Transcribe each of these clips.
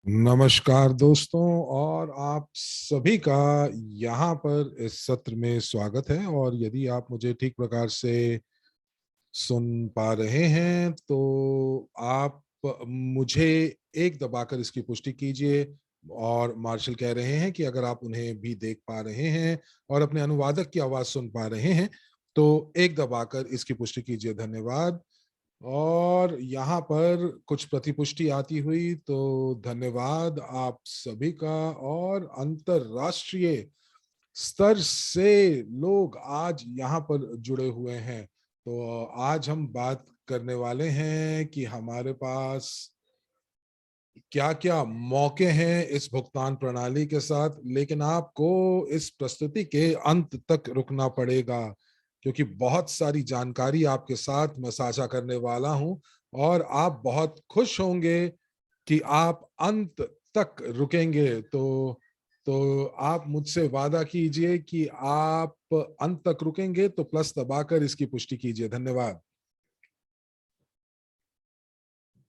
नमस्कार दोस्तों, और आप सभी का यहाँ पर इस सत्र में स्वागत है। और यदि आप मुझे ठीक प्रकार से सुन पा रहे हैं तो आप मुझे एक दबाकर इसकी पुष्टि कीजिए। और मार्शल कह रहे हैं कि अगर आप उन्हें भी देख पा रहे हैं और अपने अनुवादक की आवाज सुन पा रहे हैं तो एक दबाकर इसकी पुष्टि कीजिए। धन्यवाद। और यहाँ पर कुछ प्रतिपुष्टि आती हुई तो धन्यवाद आप सभी का। और अंतरराष्ट्रीय स्तर से लोग आज यहाँ पर जुड़े हुए हैं। तो आज हम बात करने वाले हैं कि हमारे पास क्या क्या मौके हैं इस भुगतान प्रणाली के साथ। लेकिन आपको इस प्रस्तुति के अंत तक रुकना पड़ेगा, क्योंकि बहुत सारी जानकारी आपके साथ मैं साझा करने वाला हूं। और आप बहुत खुश होंगे कि आप अंत तक रुकेंगे। तो आप मुझसे वादा कीजिए कि आप अंत तक रुकेंगे, तो प्लस दबाकर इसकी पुष्टि कीजिए। धन्यवाद।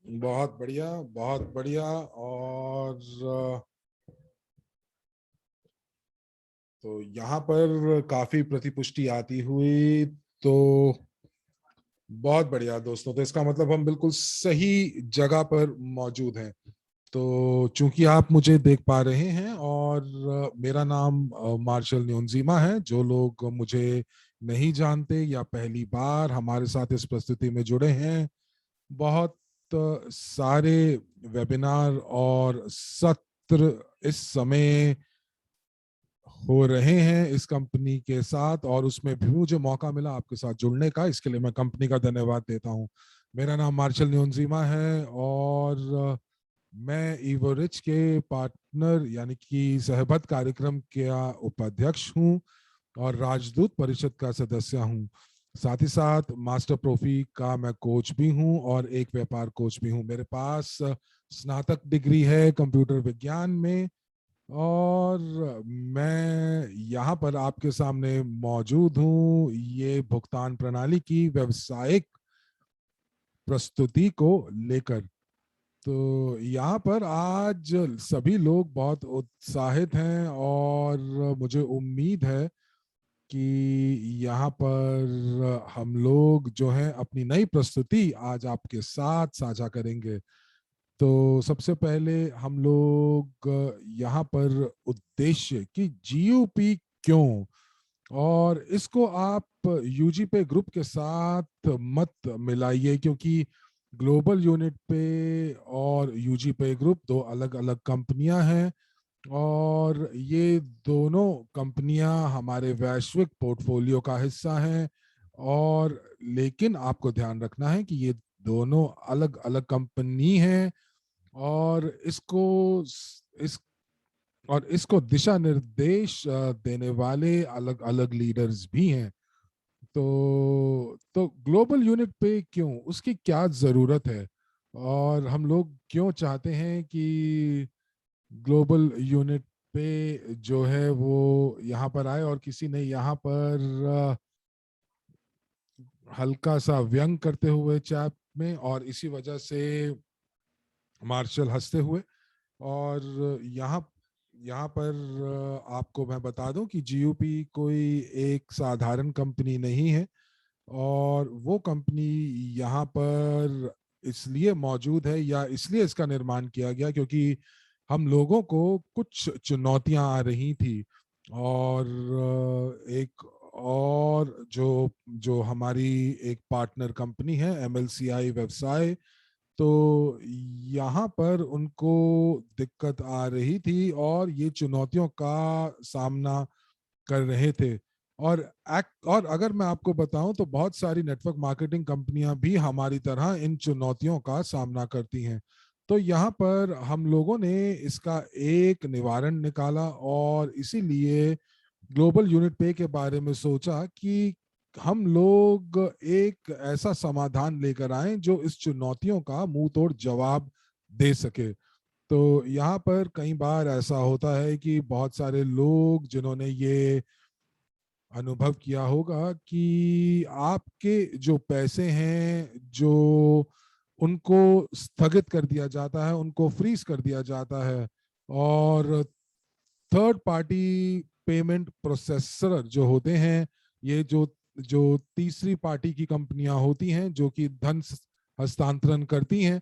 बहुत बढ़िया, बहुत बढ़िया। और तो यहाँ पर काफी प्रतिपुष्टि आती हुई तो बहुत बढ़िया दोस्तों। तो इसका मतलब हम बिल्कुल सही जगह पर मौजूद हैं। तो चूंकि आप मुझे देख पा रहे हैं और मेरा नाम मार्शल न्योनजीमा है। जो लोग मुझे नहीं जानते या पहली बार हमारे साथ इस प्रस्तुति में जुड़े हैं, बहुत सारे वेबिनार और सत्र इस समय हो रहे हैं इस कंपनी के साथ, और उसमें भी मुझे मौका मिला आपके साथ जुड़ने का। इसके लिए मैं कंपनी का धन्यवाद देता हूं। मेरा नाम मार्शल न्योनजीमा है और मैं इवोरिच के पार्टनर यानी कि सहबद्ध कार्यक्रम का उपाध्यक्ष हूं और राजदूत परिषद का सदस्य हूं। साथ ही साथ मास्टर प्रोफी का मैं कोच भी हूं और एक व्यापार कोच भी हूं। मेरे पास स्नातक डिग्री है कंप्यूटर विज्ञान में। और मैं यहाँ पर आपके सामने मौजूद हूँ ये भुगतान प्रणाली की व्यवसायिक प्रस्तुति को लेकर। तो यहाँ पर आज सभी लोग बहुत उत्साहित हैं और मुझे उम्मीद है कि यहाँ पर हम लोग जो हैं अपनी नई प्रस्तुति आज आपके साथ साझा करेंगे। तो सबसे पहले हम लोग यहाँ पर उद्देश्य कि जीयूपी क्यों, और इसको आप यूजी पे ग्रुप के साथ मत मिलाइए, क्योंकि ग्लोबल यूनिट पे और यूजी पे ग्रुप दो अलग अलग कंपनियां हैं। और ये दोनों कंपनियां हमारे वैश्विक पोर्टफोलियो का हिस्सा हैं। और लेकिन आपको ध्यान रखना है कि ये दोनों अलग अलग कंपनी हैं, और इस और इसको दिशा निर्देश देने वाले अलग अलग लीडर्स भी हैं। तो ग्लोबल यूनिट पे क्यों, उसकी क्या जरूरत है, और हम लोग क्यों चाहते हैं कि ग्लोबल यूनिट पे जो है वो यहाँ पर आए। और किसी ने यहाँ पर हल्का सा व्यंग करते हुए चैट में, और इसी वजह से मार्शल हंसते हुए। और यहाँ यहाँ पर आपको मैं बता दूं कि जीयूपी कोई एक साधारण कंपनी नहीं है। और वो कंपनी यहाँ पर इसलिए मौजूद है या इसलिए इसका निर्माण किया गया क्योंकि हम लोगों को कुछ चुनौतियां आ रही थी। और एक और जो जो हमारी एक पार्टनर कंपनी है एमएलसीआई व्यवसाय, तो यहाँ पर उनको दिक्कत आ रही थी और ये चुनौतियों का सामना कर रहे थे। और अगर मैं आपको बताऊं तो बहुत सारी नेटवर्क मार्केटिंग कंपनियां भी हमारी तरह इन चुनौतियों का सामना करती हैं। तो यहाँ पर हम लोगों ने इसका एक निवारण निकाला और इसीलिए ग्लोबल यूनिट पे के बारे में सोचा कि हम लोग एक ऐसा समाधान लेकर आए जो इस चुनौतियों का मुंह तोड़ जवाब दे सके। तो यहाँ पर कई बार ऐसा होता है कि बहुत सारे लोग जिन्होंने ये अनुभव किया होगा कि आपके जो पैसे हैं जो उनको स्थगित कर दिया जाता है, उनको फ्रीज कर दिया जाता है। और थर्ड पार्टी पेमेंट प्रोसेसर जो होते हैं, ये जो जो तीसरी पार्टी की कंपनियां होती हैं जो कि धन हस्तांतरण करती हैं,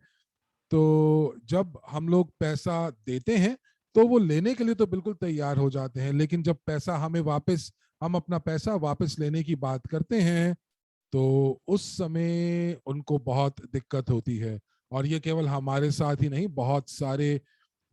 तो जब हम लोग पैसा देते हैं तो वो लेने के लिए तो बिल्कुल तैयार हो जाते हैं, लेकिन जब पैसा हमें वापस, हम अपना पैसा वापस लेने की बात करते हैं, तो उस समय उनको बहुत दिक्कत होती है। और ये केवल हमारे साथ ही नहीं, बहुत सारे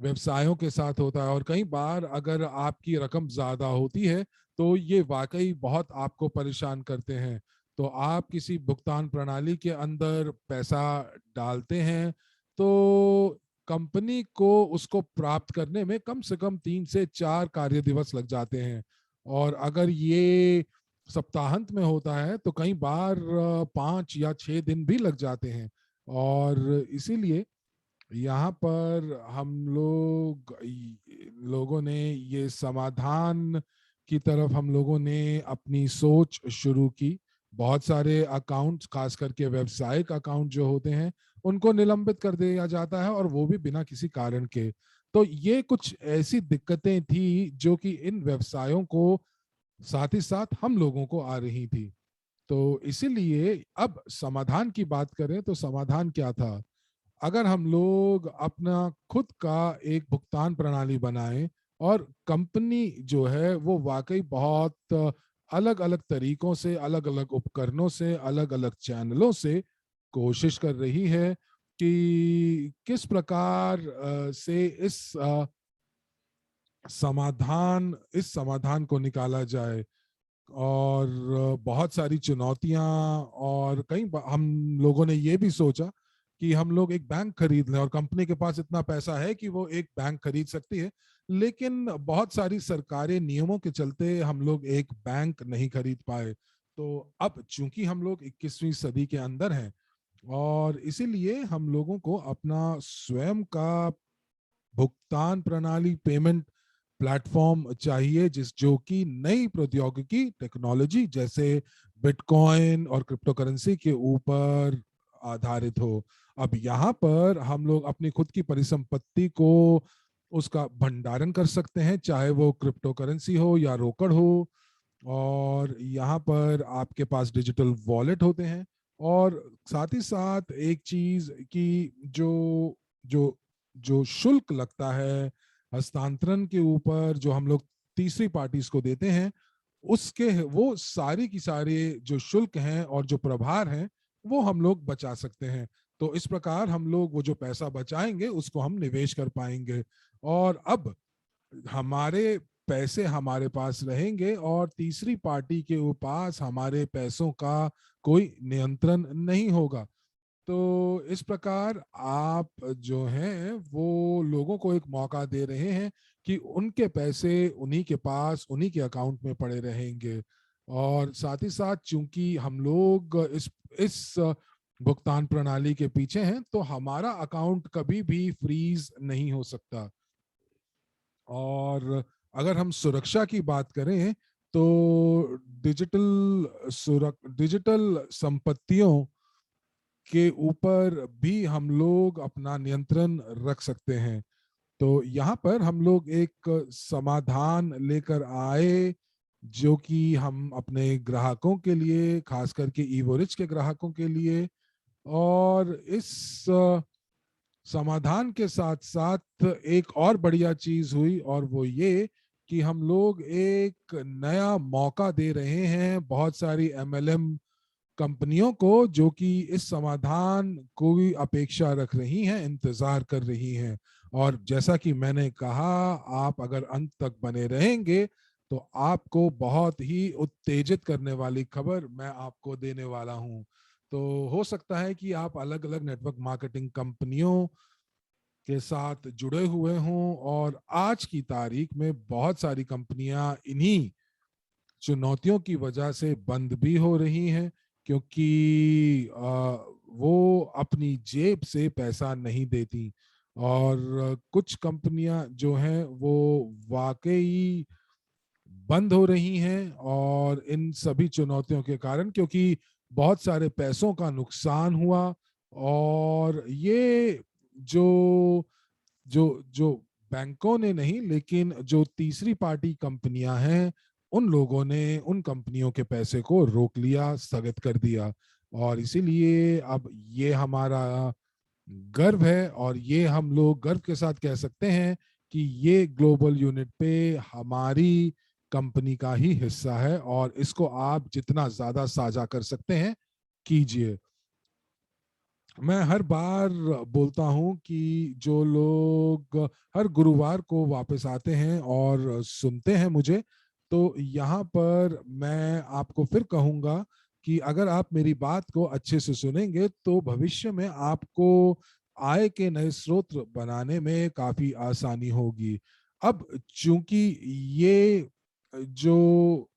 व्यवसायों के साथ होता है। और कई बार अगर आपकी रकम ज्यादा होती है तो ये वाकई बहुत आपको परेशान करते हैं। तो आप किसी भुगतान प्रणाली के अंदर पैसा डालते हैं, तो कंपनी को उसको प्राप्त करने में कम से कम 3 से 4 कार्य दिवस लग जाते हैं। और अगर ये सप्ताहांत में होता है तो कई बार 5 या 6 दिन भी लग जाते हैं। और इसीलिए यहाँ पर लोगों ने ये समाधान की तरफ हम लोगों ने अपनी सोच शुरू की। बहुत सारे अकाउंट्स, खास करके व्यावसायिक अकाउंट जो होते हैं, उनको निलंबित कर दिया जाता है, और वो भी बिना किसी कारण के। तो ये कुछ ऐसी दिक्कतें थी जो कि इन व्यवसायों को, साथ ही साथ हम लोगों को आ रही थी। तो इसीलिए अब समाधान की बात करें तो समाधान क्या था? अगर हम लोग अपना खुद का एक भुगतान प्रणाली बनाएं, और कंपनी जो है वो वाकई बहुत अलग अलग तरीकों से, अलग अलग उपकरणों से, अलग अलग चैनलों से कोशिश कर रही है कि किस प्रकार से इस समाधान को निकाला जाए। और बहुत सारी चुनौतियां, और हम लोगों ने ये भी सोचा कि हम लोग एक बैंक खरीद लें, और कंपनी के पास इतना पैसा है कि वो एक बैंक खरीद सकती है। लेकिन बहुत सारी सरकारी नियमों के चलते हम लोग एक बैंक नहीं खरीद पाए। तो अब चूंकि हम लोग 21वीं सदी के अंदर हैं, और इसीलिए हम लोगों को अपना स्वयं का भुगतान प्रणाली, पेमेंट प्लेटफॉर्म चाहिए, जो कि नई प्रौद्योगिकी, टेक्नोलॉजी जैसे बिटकॉइन और क्रिप्टो करेंसी के ऊपर आधारित हो। अब यहाँ पर हम लोग अपनी खुद की परिसंपत्ति को, उसका भंडारण कर सकते हैं, चाहे वो क्रिप्टो करेंसी हो या रोकड़ हो। और यहाँ पर आपके पास डिजिटल वॉलेट होते हैं। और साथ ही साथ एक चीज कि जो जो जो शुल्क लगता है हस्तांतरण के ऊपर, जो हम लोग तीसरी पार्टीज को देते हैं, उसके वो सारी की सारी जो शुल्क हैं और जो प्रभार हैं, वो हम लोग बचा सकते हैं। तो इस प्रकार हम लोग वो जो पैसा बचाएंगे उसको हम निवेश कर पाएंगे। और अब हमारे पैसे हमारे पास रहेंगे, और तीसरी पार्टी के पास हमारे पैसों का कोई नियंत्रण नहीं होगा। तो इस प्रकार आप जो हैं वो लोगों को एक मौका दे रहे हैं कि उनके पैसे उन्हीं के पास, उन्हीं के अकाउंट में पड़े रहेंगे। और साथ ही साथ चूंकि हम लोग इस भुगतान प्रणाली के पीछे हैं, तो हमारा अकाउंट कभी भी फ्रीज नहीं हो सकता। और अगर हम सुरक्षा की बात करें, तो डिजिटल संपत्तियों के ऊपर भी हम लोग अपना नियंत्रण रख सकते हैं। तो यहाँ पर हम लोग एक समाधान लेकर आए, जो कि हम अपने ग्राहकों के लिए, खास करके ईवोरिच के ग्राहकों के लिए। और इस समाधान के साथ साथ एक और बढ़िया चीज हुई, और वो ये कि हम लोग एक नया मौका दे रहे हैं बहुत सारी एमएलएम कंपनियों को, जो कि इस समाधान को भी अपेक्षा रख रही हैं, इंतजार कर रही हैं। और जैसा कि मैंने कहा, आप अगर अंत तक बने रहेंगे तो आपको बहुत ही उत्तेजित करने वाली खबर मैं आपको देने वाला हूं। तो हो सकता है कि आप अलग अलग नेटवर्क मार्केटिंग कंपनियों के साथ जुड़े हुए हों, और आज की तारीख में बहुत सारी कंपनियां इन्हीं चुनौतियों की वजह से बंद भी हो रही हैं, क्योंकि वो अपनी जेब से पैसा नहीं देती। और कुछ कंपनियां जो हैं वो वाकई बंद हो रही हैं, और इन सभी चुनौतियों के कारण, क्योंकि बहुत सारे पैसों का नुकसान हुआ। और ये जो जो जो बैंकों ने नहीं, लेकिन जो तीसरी पार्टी कंपनियां हैं, उन लोगों ने उन कंपनियों के पैसे को रोक लिया, स्थगित कर दिया। और इसीलिए अब ये हमारा गर्व है, और ये हम लोग गर्व के साथ कह सकते हैं कि ये ग्लोबल यूनिट पे हमारी कंपनी का ही हिस्सा है, और इसको आप जितना ज्यादा साझा कर सकते हैं कीजिए। मैं हर बार बोलता हूं कि जो लोग हर गुरुवार को वापस आते हैं और सुनते हैं मुझे, तो यहाँ पर मैं आपको फिर कहूंगा कि अगर आप मेरी बात को अच्छे से सुनेंगे तो भविष्य में आपको आय के नए स्रोत बनाने में काफी आसानी होगी। अब चूंकि ये जो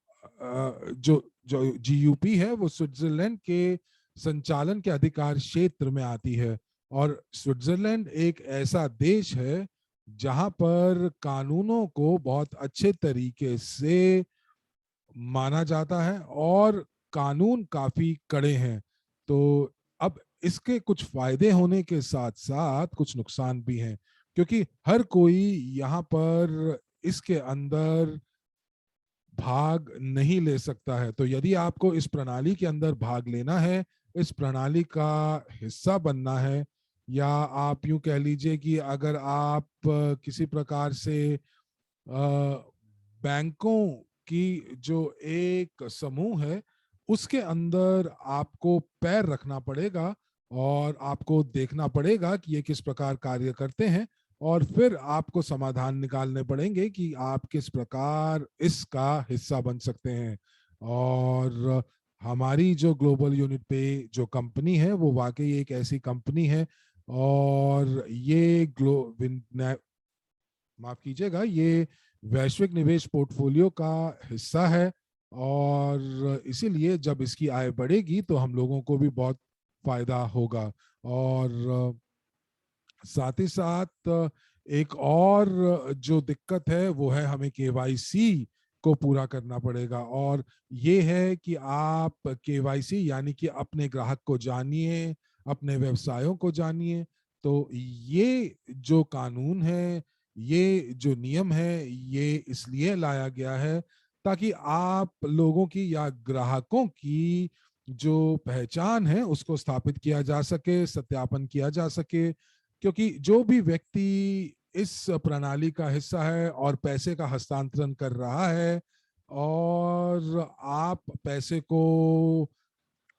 जो जो जीयूपी है वो स्विट्जरलैंड के संचालन के अधिकार क्षेत्र में आती है, और स्विट्जरलैंड एक ऐसा देश है जहां पर कानूनों को बहुत अच्छे तरीके से माना जाता है, और कानून काफी कड़े हैं। तो अब इसके कुछ फायदे होने के साथ साथ कुछ नुकसान भी हैं, क्योंकि हर कोई यहाँ पर इसके अंदर भाग नहीं ले सकता है। तो यदि आपको इस प्रणाली के अंदर भाग लेना है, इस प्रणाली का हिस्सा बनना है, या आप यूं कह लीजिए कि अगर आप किसी प्रकार से बैंकों की जो एक समूह है उसके अंदर आपको पैर रखना पड़ेगा, और आपको देखना पड़ेगा कि ये किस प्रकार कार्य करते हैं, और फिर आपको समाधान निकालने पड़ेंगे कि आप किस प्रकार इसका हिस्सा बन सकते हैं। और हमारी जो ग्लोबल यूनिट पे जो कंपनी है वो वाकई एक ऐसी कंपनी है, और ये माफ कीजिएगा, ये वैश्विक निवेश पोर्टफोलियो का हिस्सा है, और इसीलिए जब इसकी आय बढ़ेगी तो हम लोगों को भी बहुत फायदा होगा। और साथ ही साथ एक और जो दिक्कत है वो है, हमें केवाईसी को पूरा करना पड़ेगा, और ये है कि आप केवाईसी यानी कि अपने ग्राहक को जानिए, अपने व्यवसायों को जानिए। तो ये जो कानून है, ये जो नियम है, ये इसलिए लाया गया है ताकि आप लोगों की या ग्राहकों की जो पहचान है उसको स्थापित किया जा सके, सत्यापन किया जा सके। क्योंकि जो भी व्यक्ति इस प्रणाली का हिस्सा है और पैसे का हस्तांतरण कर रहा है, और आप पैसे को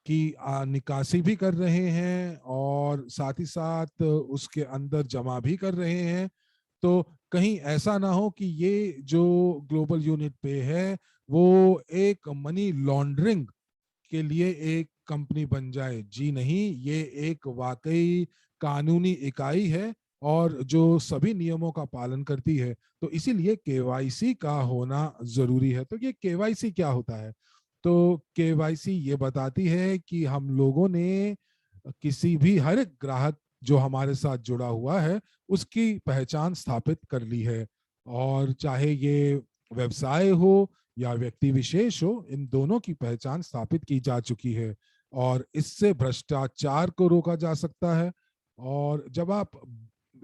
की निकासी भी कर रहे हैं और साथ ही साथ उसके अंदर जमा भी कर रहे हैं, तो कहीं ऐसा ना हो कि ये जो ग्लोबल यूनिट पे है वो एक मनी लॉन्ड्रिंग के लिए एक कंपनी बन जाए। जी नहीं, ये एक वाकई कानूनी इकाई है और जो सभी नियमों का पालन करती है। तो इसीलिए केवाईसी का होना जरूरी है। तो ये केवाईसी क्या होता है? तो केवाईसी ये बताती है कि हम लोगों ने किसी भी हर एक ग्राहक जो हमारे साथ जुड़ा हुआ है उसकी पहचान स्थापित कर ली है, और चाहे ये व्यवसाय हो या व्यक्ति विशेष हो, इन दोनों की पहचान स्थापित की जा चुकी है, और इससे भ्रष्टाचार को रोका जा सकता है। और जब आप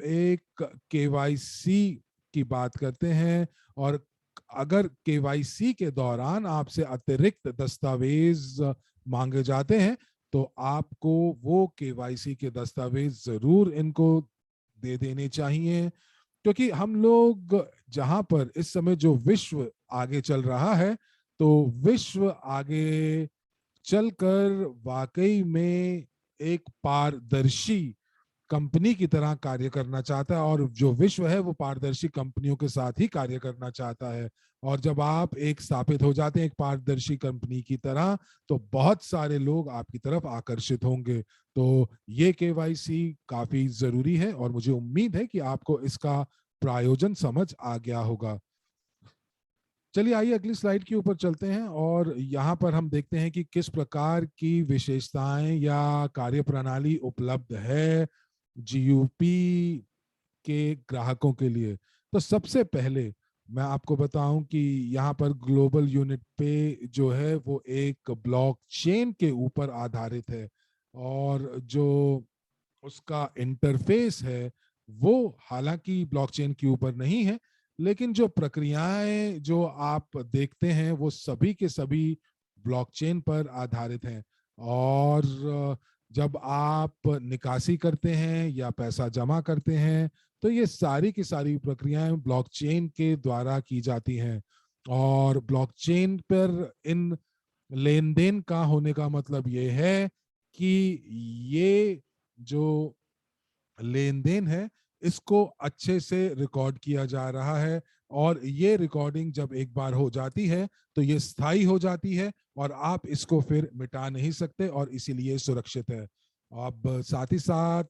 एक केवाईसी की बात करते हैं, और अगर केवाईसी के दौरान आपसे अतिरिक्त दस्तावेज मांगे जाते हैं, तो आपको वो केवाईसी के दस्तावेज जरूर इनको दे देने चाहिए। क्योंकि हम लोग जहां पर इस समय जो विश्व आगे चल रहा है, तो विश्व आगे चलकर वाकई में एक पारदर्शी कंपनी की तरह कार्य करना चाहता है, और जो विश्व है वो पारदर्शी कंपनियों के साथ ही कार्य करना चाहता है। और जब आप एक स्थापित हो जाते हैं एक पारदर्शी कंपनी की तरह, तो बहुत सारे लोग आपकी तरफ आकर्षित होंगे। तो ये केवाईसी काफी जरूरी है, और मुझे उम्मीद है कि आपको इसका प्रायोजन समझ आ गया होगा। चलिए आइए अगली स्लाइड के ऊपर चलते हैं, और यहाँ पर हम देखते हैं कि किस प्रकार की विशेषताएं या कार्यप्रणाली उपलब्ध है जीयूपी के ग्राहकों के लिए। तो सबसे पहले मैं आपको बताऊं कि यहाँ पर ग्लोबल यूनिट पे जो है वो एक ब्लॉकचेन के ऊपर आधारित है, और जो उसका इंटरफेस है वो हालांकि ब्लॉकचेन के ऊपर नहीं है, लेकिन जो प्रक्रियाएं जो आप देखते हैं वो सभी के सभी ब्लॉकचेन पर आधारित हैं। और जब आप निकासी करते हैं या पैसा जमा करते हैं तो ये सारी की सारी प्रक्रियाएं ब्लॉकचेन के द्वारा की जाती हैं। और ब्लॉकचेन पर इन लेन देन का होने का मतलब ये है कि ये जो लेन देन है इसको अच्छे से रिकॉर्ड किया जा रहा है, और ये रिकॉर्डिंग जब एक बार हो जाती है तो ये स्थायी हो जाती है और आप इसको फिर मिटा नहीं सकते, और इसीलिए सुरक्षित है। अब साथ ही साथ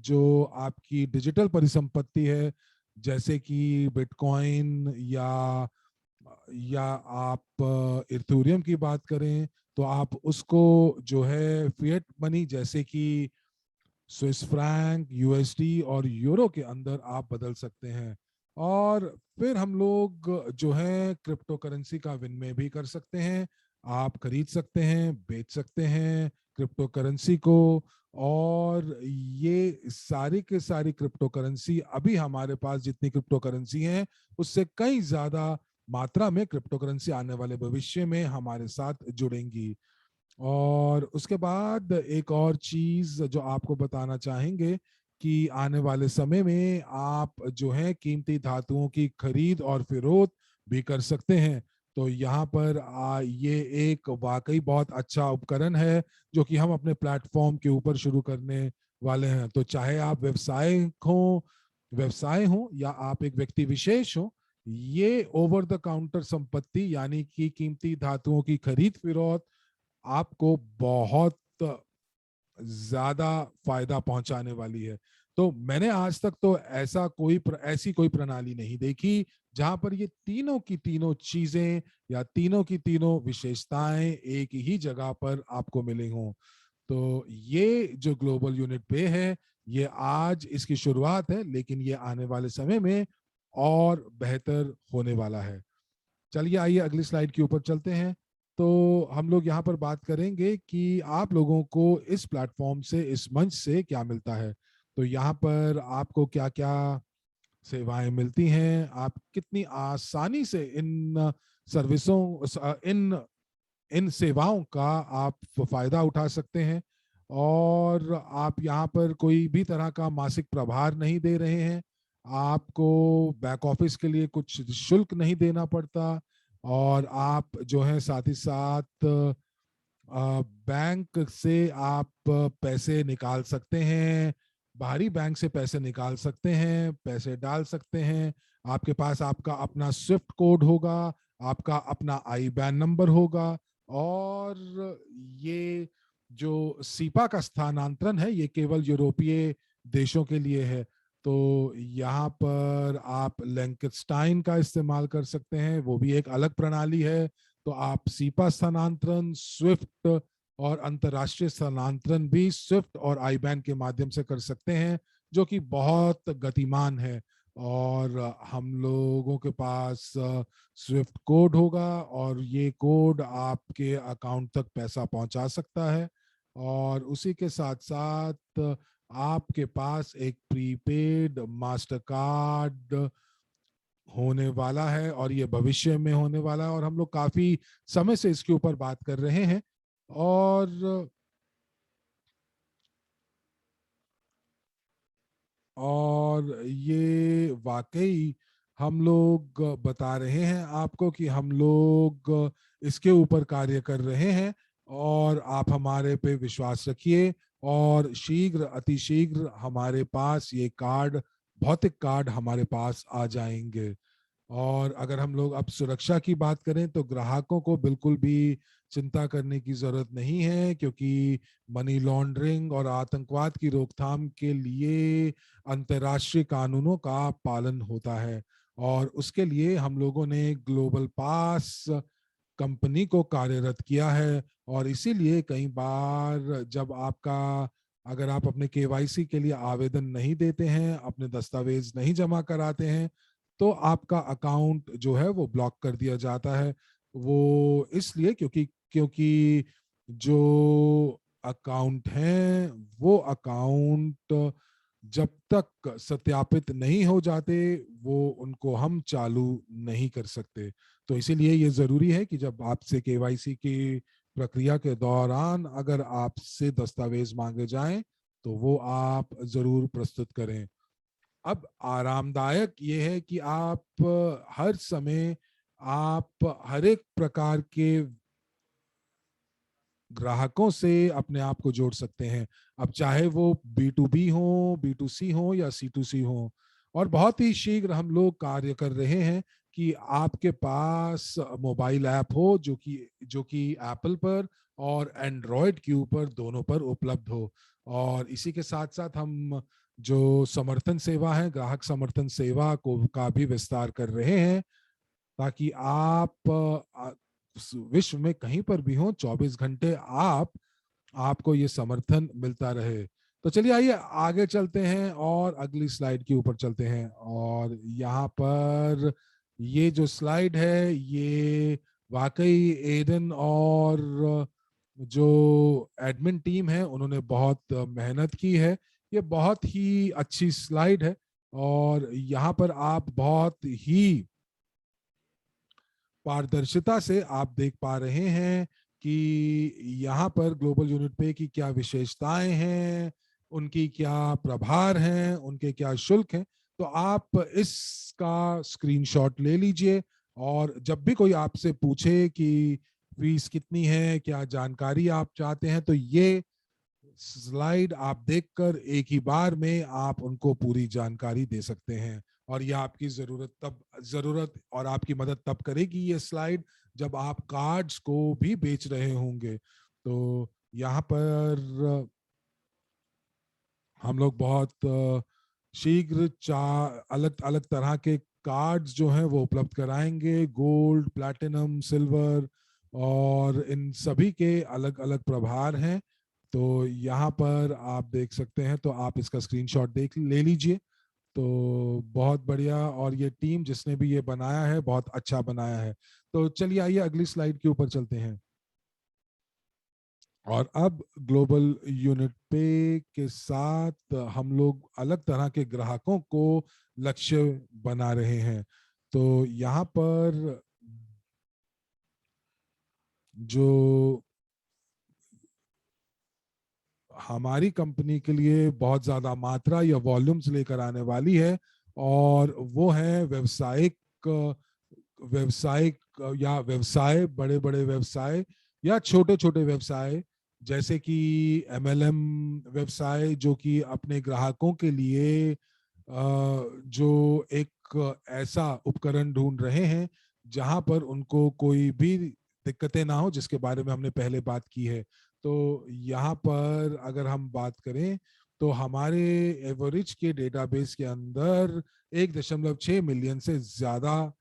जो आपकी डिजिटल परिसंपत्ति है, जैसे कि बिटकॉइन या आप इथेरियम की बात करें, तो आप उसको जो है फिएट मनी जैसे कि स्विस फ्रैंक, यूएसडी और यूरो के अंदर आप बदल सकते हैं। और फिर हम लोग जो है क्रिप्टो करेंसी का विनिमय भी कर सकते हैं। आप खरीद सकते हैं, बेच सकते हैं क्रिप्टो करेंसी को। और ये सारी के सारी क्रिप्टो करेंसी, अभी हमारे पास जितनी क्रिप्टो करेंसी हैं उससे कई ज्यादा मात्रा में क्रिप्टो करेंसी आने वाले भविष्य में हमारे साथ जुड़ेंगी। और उसके बाद एक और चीज जो आपको बताना चाहेंगे कि आने वाले समय में आप जो है कीमती धातुओं की खरीद और फिरोख्त भी कर सकते हैं। तो यहाँ पर ये एक वाकई बहुत अच्छा उपकरण है जो कि हम अपने प्लेटफॉर्म के ऊपर शुरू करने वाले हैं। तो चाहे आप व्यवसाय हो या आप एक व्यक्ति विशेष हो, ये ओवर द काउंटर संपत्ति यानी कि कीमती धातुओं की खरीद फिरौत आपको बहुत ज्यादा फायदा पहुंचाने वाली है। तो मैंने आज तक तो ऐसी कोई प्रणाली नहीं देखी जहां पर ये तीनों की तीनों चीजें या तीनों की तीनों विशेषताएं एक ही जगह पर आपको मिली हों। तो ये जो ग्लोबल यूनिट पे है, ये आज इसकी शुरुआत है, लेकिन ये आने वाले समय में और बेहतर होने वाला है। चलिए आइए अगली स्लाइड के ऊपर चलते हैं। तो हम लोग यहाँ पर बात करेंगे कि आप लोगों को इस प्लेटफॉर्म से, इस मंच से क्या मिलता है। तो यहाँ पर आपको क्या क्या सेवाएं मिलती हैं, आप कितनी आसानी से इन सर्विसों इन इन सेवाओं का आप फायदा उठा सकते हैं। और आप यहाँ पर कोई भी तरह का मासिक प्रभार नहीं दे रहे हैं, आपको बैक ऑफिस के लिए कुछ शुल्क नहीं देना पड़ता, और आप जो है साथ ही साथ बैंक से आप पैसे निकाल सकते हैं, बाहरी बैंक से पैसे निकाल सकते हैं, पैसे डाल सकते हैं। आपके पास आपका अपना स्विफ्ट कोड होगा, आपका अपना आई बैन नंबर होगा। और ये जो सीपा का स्थानांतरण है ये केवल यूरोपीय देशों के लिए है। तो यहाँ पर आप लैंकेस्टाइन का इस्तेमाल कर सकते हैं, वो भी एक अलग प्रणाली है। तो आप सीपा स्थानांतरण, स्विफ्ट और अंतरराष्ट्रीय स्थानांतरण भी स्विफ्ट और आईबैन के माध्यम से कर सकते हैं, जो कि बहुत गतिमान है। और हम लोगों के पास स्विफ्ट कोड होगा और ये कोड आपके अकाउंट तक पैसा पहुंचा सकता है। और उसी के साथ साथ आपके पास एक प्रीपेड मास्टर कार्ड होने वाला है, और ये भविष्य में होने वाला है, और हम लोग काफी समय से इसके ऊपर बात कर रहे हैं। और ये वाकई हम लोग बता रहे हैं आपको कि हम लोग इसके ऊपर कार्य कर रहे हैं, और आप हमारे पे विश्वास रखिए। और शीघ्र अतिशीघ्र हमारे पास ये कार्ड, भौतिक कार्ड हमारे पास आ जाएंगे। और अगर हम लोग अब सुरक्षा की बात करें तो ग्राहकों को बिल्कुल भी चिंता करने की जरूरत नहीं है, क्योंकि मनी लॉन्ड्रिंग और आतंकवाद की रोकथाम के लिए अंतर्राष्ट्रीय कानूनों का पालन होता है। और उसके लिए हम लोगों ने ग्लोबल पास कंपनी को कार्यरत किया है। और इसीलिए कई बार जब अगर आप अपने केवाईसी के लिए आवेदन नहीं देते हैं, अपने दस्तावेज नहीं जमा कराते हैं, तो आपका अकाउंट जो है वो ब्लॉक कर दिया जाता है। वो इसलिए क्योंकि क्योंकि जो अकाउंट हैं वो अकाउंट जब तक सत्यापित नहीं हो जाते वो उनको हम चालू नहीं कर सकते। तो इसीलिए ये जरूरी है कि जब आपसे केवाईसी की प्रक्रिया के दौरान अगर आपसे दस्तावेज मांगे जाएं तो वो आप जरूर प्रस्तुत करें। अब आरामदायक ये है कि आप हर समय आप हर एक प्रकार के ग्राहकों से अपने आप को जोड़ सकते हैं। अब चाहे वो B2B हो, B2C हो या C2C हो। और बहुत ही शीघ्र हम लोग कार्य कर रहे हैं कि आपके पास मोबाइल ऐप हो जो कि एप्पल पर और एंड्रॉयड के ऊपर दोनों पर उपलब्ध हो। और इसी के साथ साथ हम जो समर्थन सेवा है, ग्राहक समर्थन सेवा को का भी विस्तार कर रहे हैं ताकि आप विश्व में कहीं पर भी हो 24 घंटे आपको ये समर्थन मिलता रहे। तो चलिए आइए आगे चलते हैं और अगली स्लाइड के ऊपर चलते हैं। और यहाँ पर ये जो स्लाइड है ये वाकई एडन और जो एडमिन टीम है उन्होंने बहुत मेहनत की है। ये बहुत ही अच्छी स्लाइड है और यहाँ पर आप बहुत ही पारदर्शिता से आप देख पा रहे हैं कि यहाँ पर ग्लोबल यूनिट पे की क्या विशेषताएं हैं, उनकी क्या प्रभार हैं, उनके क्या शुल्क हैं। तो आप इसका स्क्रीनशॉट ले लीजिए और जब भी कोई आपसे पूछे कि फीस कितनी है, क्या जानकारी आप चाहते हैं, तो ये स्लाइड आप देखकर एक ही बार में आप उनको पूरी जानकारी दे सकते हैं। और यह आपकी जरूरत और आपकी मदद तब करेगी ये स्लाइड जब आप कार्ड्स को भी बेच रहे होंगे। तो यहाँ पर हम लोग बहुत शीघ्र चार अलग अलग तरह के कार्ड्स जो हैं वो उपलब्ध कराएंगे, गोल्ड, प्लैटिनम, सिल्वर, और इन सभी के अलग अलग प्रभार हैं। तो यहाँ पर आप देख सकते हैं, तो आप इसका स्क्रीनशॉट देख ले लीजिए। तो बहुत बढ़िया, और ये टीम जिसने भी ये बनाया है बहुत अच्छा बनाया है। तो चलिए आइए अगली स्लाइड के ऊपर चलते हैं। और अब ग्लोबल यूनिट पे के साथ हम लोग अलग तरह के ग्राहकों को लक्ष्य बना रहे हैं। तो यहाँ पर जो हमारी कंपनी के लिए बहुत ज्यादा मात्रा या वॉल्यूम्स लेकर आने वाली है, और वो है व्यावसायिक व्यावसायिक या व्यवसाय, बड़े बड़े व्यवसाय या छोटे छोटे व्यवसाय, जैसे कि MLM व्यवसाय जो कि अपने ग्राहकों के लिए जो एक ऐसा उपकरण ढूंढ रहे हैं जहां पर उनको कोई भी दिक्कतें ना हो, जिसके बारे में हमने पहले बात की है। तो यहाँ पर अगर हम बात करें तो हमारे एवरेज के डेटाबेस के अंदर 1.6 मिलियन से ज्यादा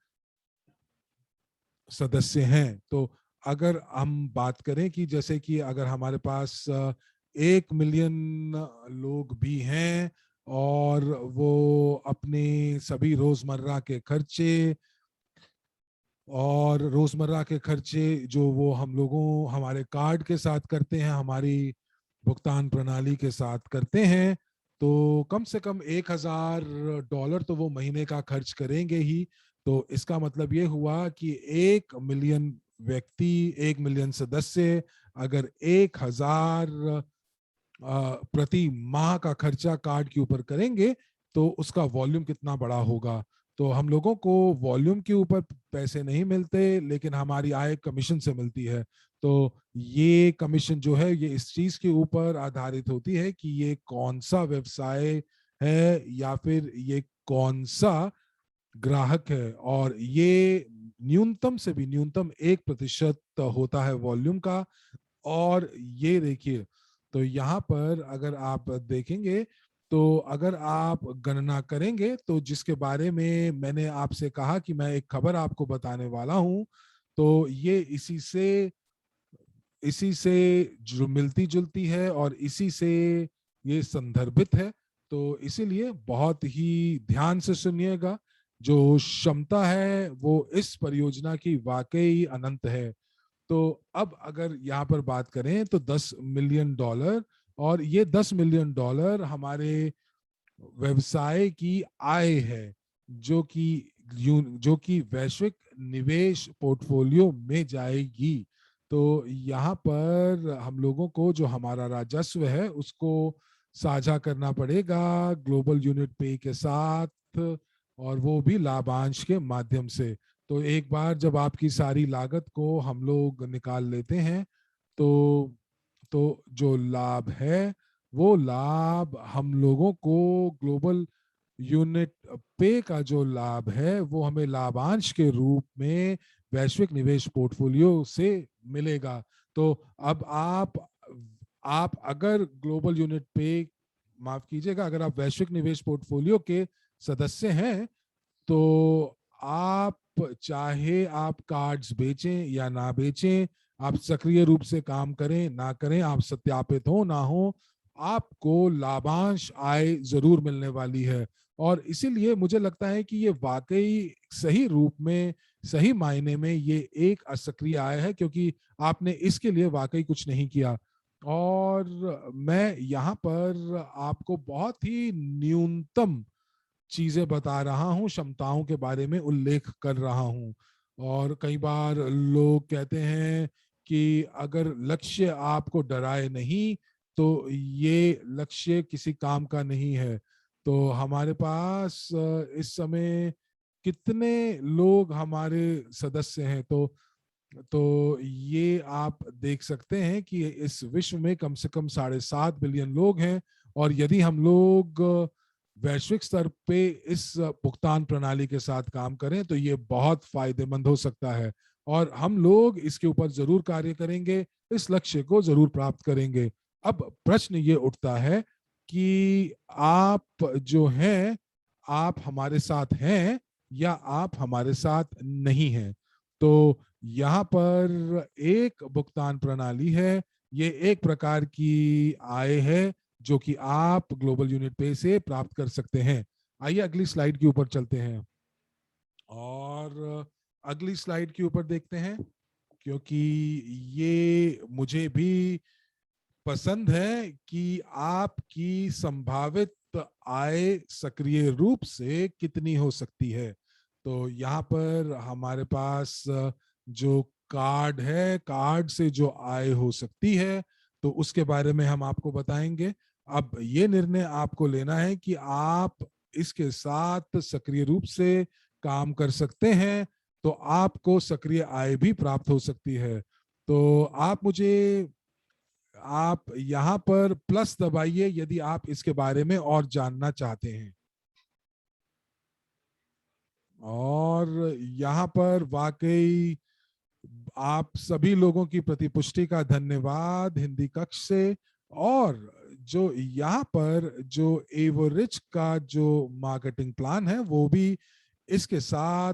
सदस्य हैं। तो अगर हम बात करें कि जैसे कि अगर हमारे पास 1 मिलियन लोग भी हैं और वो अपने सभी रोजमर्रा के खर्चे जो वो हम लोगों हमारे कार्ड के साथ करते हैं, हमारी भुगतान प्रणाली के साथ करते हैं, तो कम से कम $1,000 तो वो महीने का खर्च करेंगे ही। तो इसका मतलब ये हुआ कि 1 मिलियन व्यक्ति, 1 मिलियन सदस्य अगर 1,000 प्रति माह का खर्चा कार्ड के ऊपर करेंगे तो उसका वॉल्यूम कितना बड़ा होगा। तो हम लोगों को वॉल्यूम के ऊपर पैसे नहीं मिलते, लेकिन हमारी आय कमीशन से मिलती है। तो ये कमीशन जो है ये इस चीज के ऊपर आधारित होती है कि ये कौन सा व्यवसाय है या फिर ये कौन सा ग्राहक है, और ये न्यूनतम से भी न्यूनतम 1% होता है वॉल्यूम का। और ये देखिए, तो यहाँ पर अगर आप देखेंगे तो अगर आप गणना करेंगे तो जिसके बारे में मैंने आपसे कहा कि मैं एक खबर आपको बताने वाला हूं, तो ये इसी से जो मिलती जुलती है और इसी से ये संदर्भित है। तो इसीलिए बहुत ही ध्यान से सुनिएगा। जो क्षमता है वो इस परियोजना की वाकई अनंत है। तो अब अगर यहाँ पर बात करें तो $10 मिलियन, और ये $10 मिलियन हमारे व्यवसाय की आय है, जो कि जो कि वैश्विक निवेश पोर्टफोलियो में जाएगी। तो यहाँ पर हम लोगों को जो हमारा राजस्व है उसको साझा करना पड़ेगा ग्लोबल यूनिट पे के साथ, और वो भी लाभांश के माध्यम से। तो एक बार जब आपकी सारी लागत को हम लोग निकाल लेते हैं, तो जो लाभ है, वो लाभ हम लोगों को ग्लोबल यूनिट पे का जो लाभ है वो हमें लाभांश के रूप में वैश्विक निवेश पोर्टफोलियो से मिलेगा। तो अब आप अगर ग्लोबल यूनिट पे, माफ कीजिएगा, अगर आप वैश्विक निवेश पोर्टफोलियो के सदस्य हैं, तो आप चाहे आप कार्ड्स बेचें या ना बेचें, आप सक्रिय रूप से काम करें ना करें, आप सत्यापित हो ना हो, आपको लाभांश आय जरूर मिलने वाली है। और इसीलिए मुझे लगता है कि ये वाकई सही रूप में, सही मायने में ये एक असक्रिय आय है, क्योंकि आपने इसके लिए वाकई कुछ नहीं किया। और मैं यहाँ पर आपको बहुत ही न्यूनतम चीजें बता रहा हूँ, क्षमताओं के बारे में उल्लेख कर रहा हूँ। और कई बार लोग कहते हैं कि अगर लक्ष्य आपको डराए नहीं, तो ये लक्ष्य किसी काम का नहीं है। तो हमारे पास इस समय कितने लोग हमारे सदस्य हैं, तो ये आप देख सकते हैं कि इस विश्व में कम से कम 7.5 बिलियन लोग हैं। और यदि हम लोग वैश्विक स्तर पे इस भुगतान प्रणाली के साथ काम करें तो ये बहुत फायदेमंद हो सकता है, और हम लोग इसके ऊपर जरूर कार्य करेंगे, इस लक्ष्य को जरूर प्राप्त करेंगे। अब प्रश्न ये उठता है कि आप जो हैं, आप हमारे साथ हैं या आप हमारे साथ नहीं हैं। तो यहाँ पर एक भुगतान प्रणाली है, ये एक प्रकार की आय है जो कि आप ग्लोबल यूनिट पे से प्राप्त कर सकते हैं। आइए अगली स्लाइड के ऊपर चलते हैं और अगली स्लाइड के ऊपर देखते हैं, क्योंकि ये मुझे भी पसंद है कि आपकी संभावित आय सक्रिय रूप से कितनी हो सकती है। तो यहाँ पर हमारे पास जो कार्ड है, कार्ड से जो आय हो सकती है, तो उसके बारे में हम आपको बताएंगे। अब ये निर्णय आपको लेना है कि आप इसके साथ सक्रिय रूप से काम कर सकते हैं, तो आपको सक्रिय आय भी प्राप्त हो सकती है। तो आप यहाँ पर प्लस दबाइए यदि आप इसके बारे में और जानना चाहते हैं। और यहाँ पर वाकई आप सभी लोगों की प्रतिपुष्टि का धन्यवाद हिंदी कक्ष से। और जो यहाँ पर जो एवरिच का जो मार्केटिंग प्लान है वो भी इसके साथ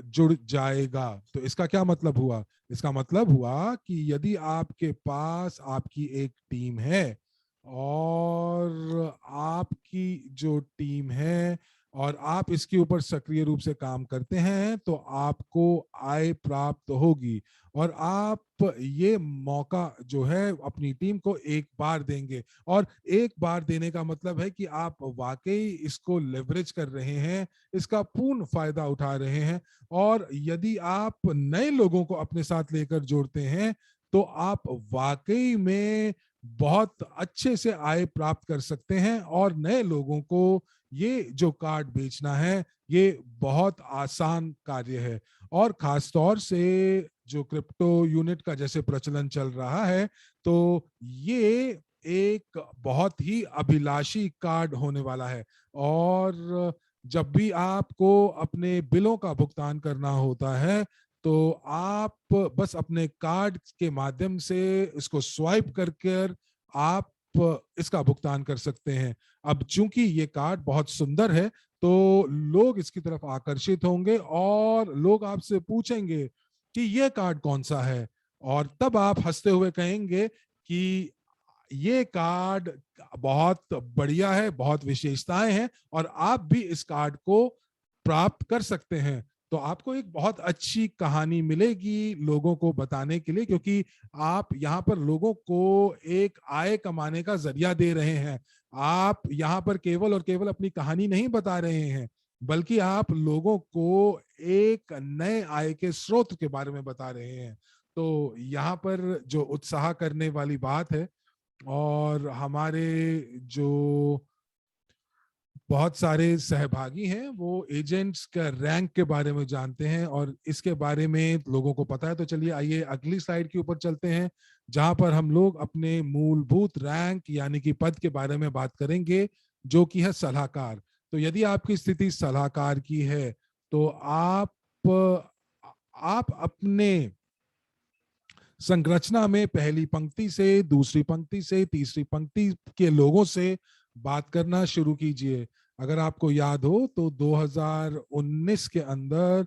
जुड़ जाएगा। तो इसका क्या मतलब हुआ? इसका मतलब हुआ कि यदि आपके पास आपकी एक टीम है, और आपकी जो टीम है और आप इसके ऊपर सक्रिय रूप से काम करते हैं, तो आपको आय प्राप्त होगी। और आप ये मौका जो है अपनी टीम को एक बार देंगे, और एक बार देने का मतलब है कि आप वाकई इसको लेवरेज कर रहे हैं, इसका पूर्ण फायदा उठा रहे हैं। और यदि आप नए लोगों को अपने साथ लेकर जोड़ते हैं, तो आप वाकई में बहुत अच्छे से आय प्राप्त कर सकते हैं। और नए लोगों को ये जो कार्ड बेचना है, ये बहुत आसान कार्य है। और खास तौर से जो क्रिप्टो यूनिट का जैसे प्रचलन चल रहा है, तो ये एक बहुत ही अभिलाषी कार्ड होने वाला है। और जब भी आपको अपने बिलों का भुगतान करना होता है, तो आप बस अपने कार्ड के माध्यम से इसको स्वाइप करके आप इसका भुगतान कर सकते हैं। अब चूंकि ये कार्ड बहुत सुंदर है, तो लोग इसकी तरफ आकर्षित होंगे और लोग आपसे पूछेंगे कि ये कार्ड कौन सा है, और तब आप हंसते हुए कहेंगे कि ये कार्ड बहुत बढ़िया है, बहुत विशेषताएं हैं, और आप भी इस कार्ड को प्राप्त कर सकते हैं। तो आपको एक बहुत अच्छी कहानी मिलेगी लोगों को बताने के लिए, क्योंकि आप यहाँ पर लोगों को एक आय कमाने का जरिया दे रहे हैं। आप यहाँ पर केवल और केवल अपनी कहानी नहीं बता रहे हैं, बल्कि आप लोगों को एक नए आय के स्रोत के बारे में बता रहे हैं। तो यहाँ पर जो उत्साह करने वाली बात है, और हमारे जो बहुत सारे सहभागी हैं वो एजेंट्स का रैंक के बारे में जानते हैं और इसके बारे में लोगों को पता है। तो चलिए आइए अगली स्लाइड के ऊपर चलते हैं, जहां पर हम लोग अपने मूलभूत रैंक यानी कि पद के बारे में बात करेंगे, जो कि है सलाहकार। तो यदि आपकी स्थिति सलाहकार की है, तो आप अपने संरचना में पहली पंक्ति से, दूसरी पंक्ति से, तीसरी पंक्ति के लोगों से बात करना शुरू कीजिए। अगर आपको याद हो तो 2019 के अंदर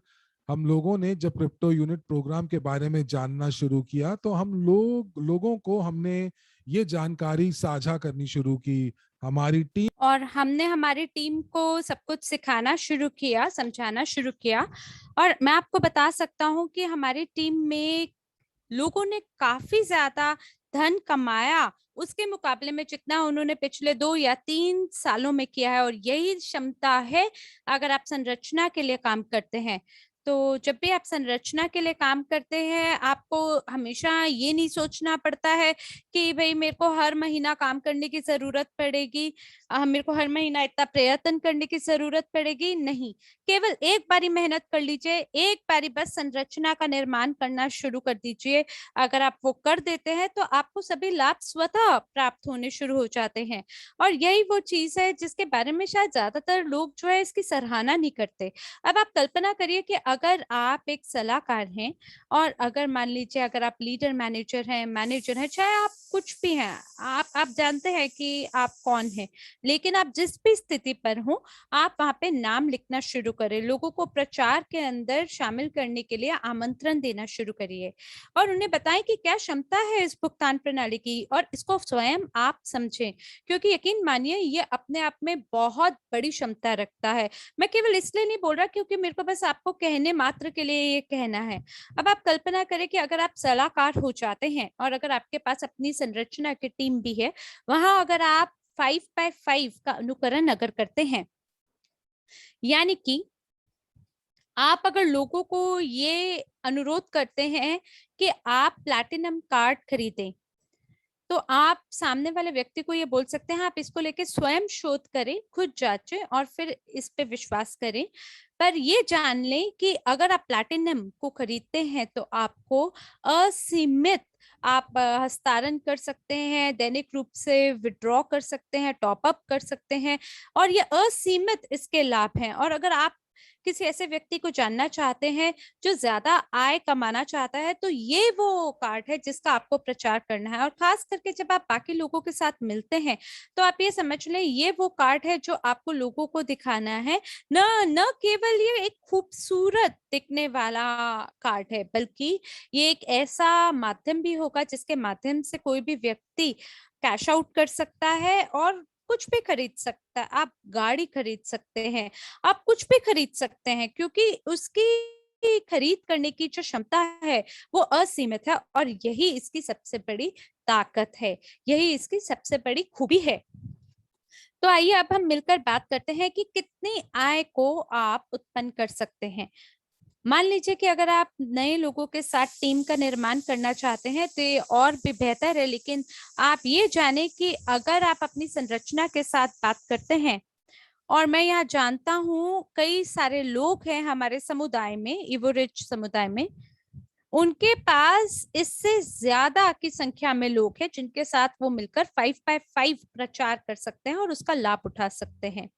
हम लोगों ने जब क्रिप्टो यूनिट प्रोग्राम के बारे में जानना शुरू किया, तो हम लोगों को हमने ये जानकारी साझा करनी शुरू की। हमारी टीम और हमने हमारी टीम को सब कुछ सिखाना शुरू किया, समझाना शुरू किया। और मैं आपको बता सकता हूँ कि हमारी टीम में लोगों ने काफी ज्यादा धन कमाया उसके मुकाबले में जितना उन्होंने पिछले 2 या 3 सालों में किया है। और यही क्षमता है अगर आप संरचना के लिए काम करते हैं। तो जब भी आप संरचना के लिए काम करते हैं, आपको हमेशा ये नहीं सोचना पड़ता है कि भाई मेरे को हर महीना काम करने की जरूरत पड़ेगी, मेरे को हर महीना इतना प्रयत्न करने की जरूरत पड़ेगी। नहीं, केवल एक बारी मेहनत कर लीजिए, एक बारी बस संरचना का निर्माण करना शुरू कर दीजिए। अगर आप वो कर देते हैं तो आपको सभी लाभ स्वतः प्राप्त होने शुरू हो जाते हैं। और यही वो चीज है जिसके बारे में शायद ज्यादातर लोग जो है इसकी सराहना नहीं करते। अब आप कल्पना करिए कि अगर आप एक सलाहकार हैं, और अगर मान लीजिए अगर आप लीडर मैनेजर हैं, चाहे आप कुछ भी हैं, आप जानते हैं कि आप कौन हैं, लेकिन आप जिस भी स्थिति पर हो, आप वहां पे नाम लिखना शुरू करें, लोगों को प्रचार के अंदर शामिल करने के लिए आमंत्रण देना शुरू करिए और उन्हें बताएं कि क्या क्षमता है इस भुगतान प्रणाली की, और इसको स्वयं आप समझें, क्योंकि यकीन मानिए ये अपने आप में बहुत बड़ी क्षमता रखता है। मैं केवल इसलिए नहीं बोल रहा क्योंकि मेरे को बस आपको कहने मात्र के लिए ये कहना है। अब आप कल्पना करें कि अगर आप सलाहकार हो जाते हैं और अगर आपके पास अपनी संरचना की टीम भी है, वहां अगर आप 5x5 का अनुकरण अगर करते हैं, यानी कि आप अगर लोगों को ये अनुरोध करते हैं कि आप प्लैटिनम कार्ड खरीदें, तो आप सामने वाले व्यक्ति को ये बोल सकते हैं, आप इसको लेके स्वयं शोध करें, खुद जांचें और फिर इस पे विश्वास करें। पर ये जान लें कि अगर आप प्लैटिनम को खरीदते हैं तो आपको असीमित आप हस्तांतरण कर सकते हैं, दैनिक रूप से विड्रॉ कर सकते हैं, टॉप अप कर सकते हैं, और ये असीमित इसके लाभ हैं। और अगर आप किसी ऐसे व्यक्ति को जानना चाहते हैं जो ज्यादा आय कमाना चाहता है, तो ये वो कार्ड है जिसका आपको प्रचार करना है। और खास करके जब आप बाकी लोगों के साथ मिलते हैं, तो आप ये समझ लें ये वो कार्ड है जो आपको लोगों को दिखाना है। न न केवल ये एक खूबसूरत दिखने वाला कार्ड है, बल्कि ये एक ऐसा माध्यम भी होगा जिसके माध्यम से कोई भी व्यक्ति कैश आउट कर सकता है और कुछ भी खरीद सकता है। आप गाड़ी खरीद सकते हैं, आप कुछ भी खरीद सकते हैं, क्योंकि उसकी खरीद करने की जो क्षमता है वो असीमित है। और यही इसकी सबसे बड़ी ताकत है, यही इसकी सबसे बड़ी खूबी है। तो आइए अब हम मिलकर बात करते हैं कि कितनी आय को आप उत्पन्न कर सकते हैं। मान लीजिए कि अगर आप नए लोगों के साथ टीम का निर्माण करना चाहते हैं तो ये और भी बेहतर है, लेकिन आप ये जाने कि अगर आप अपनी संरचना के साथ बात करते हैं, और मैं यहाँ जानता हूँ कई सारे लोग हैं हमारे समुदाय में, इवोरिच समुदाय में, उनके पास इससे ज्यादा की संख्या में लोग हैं जिनके साथ वो मिलकर 5x5 प्रचार कर सकते हैं और उसका लाभ उठा सकते हैं।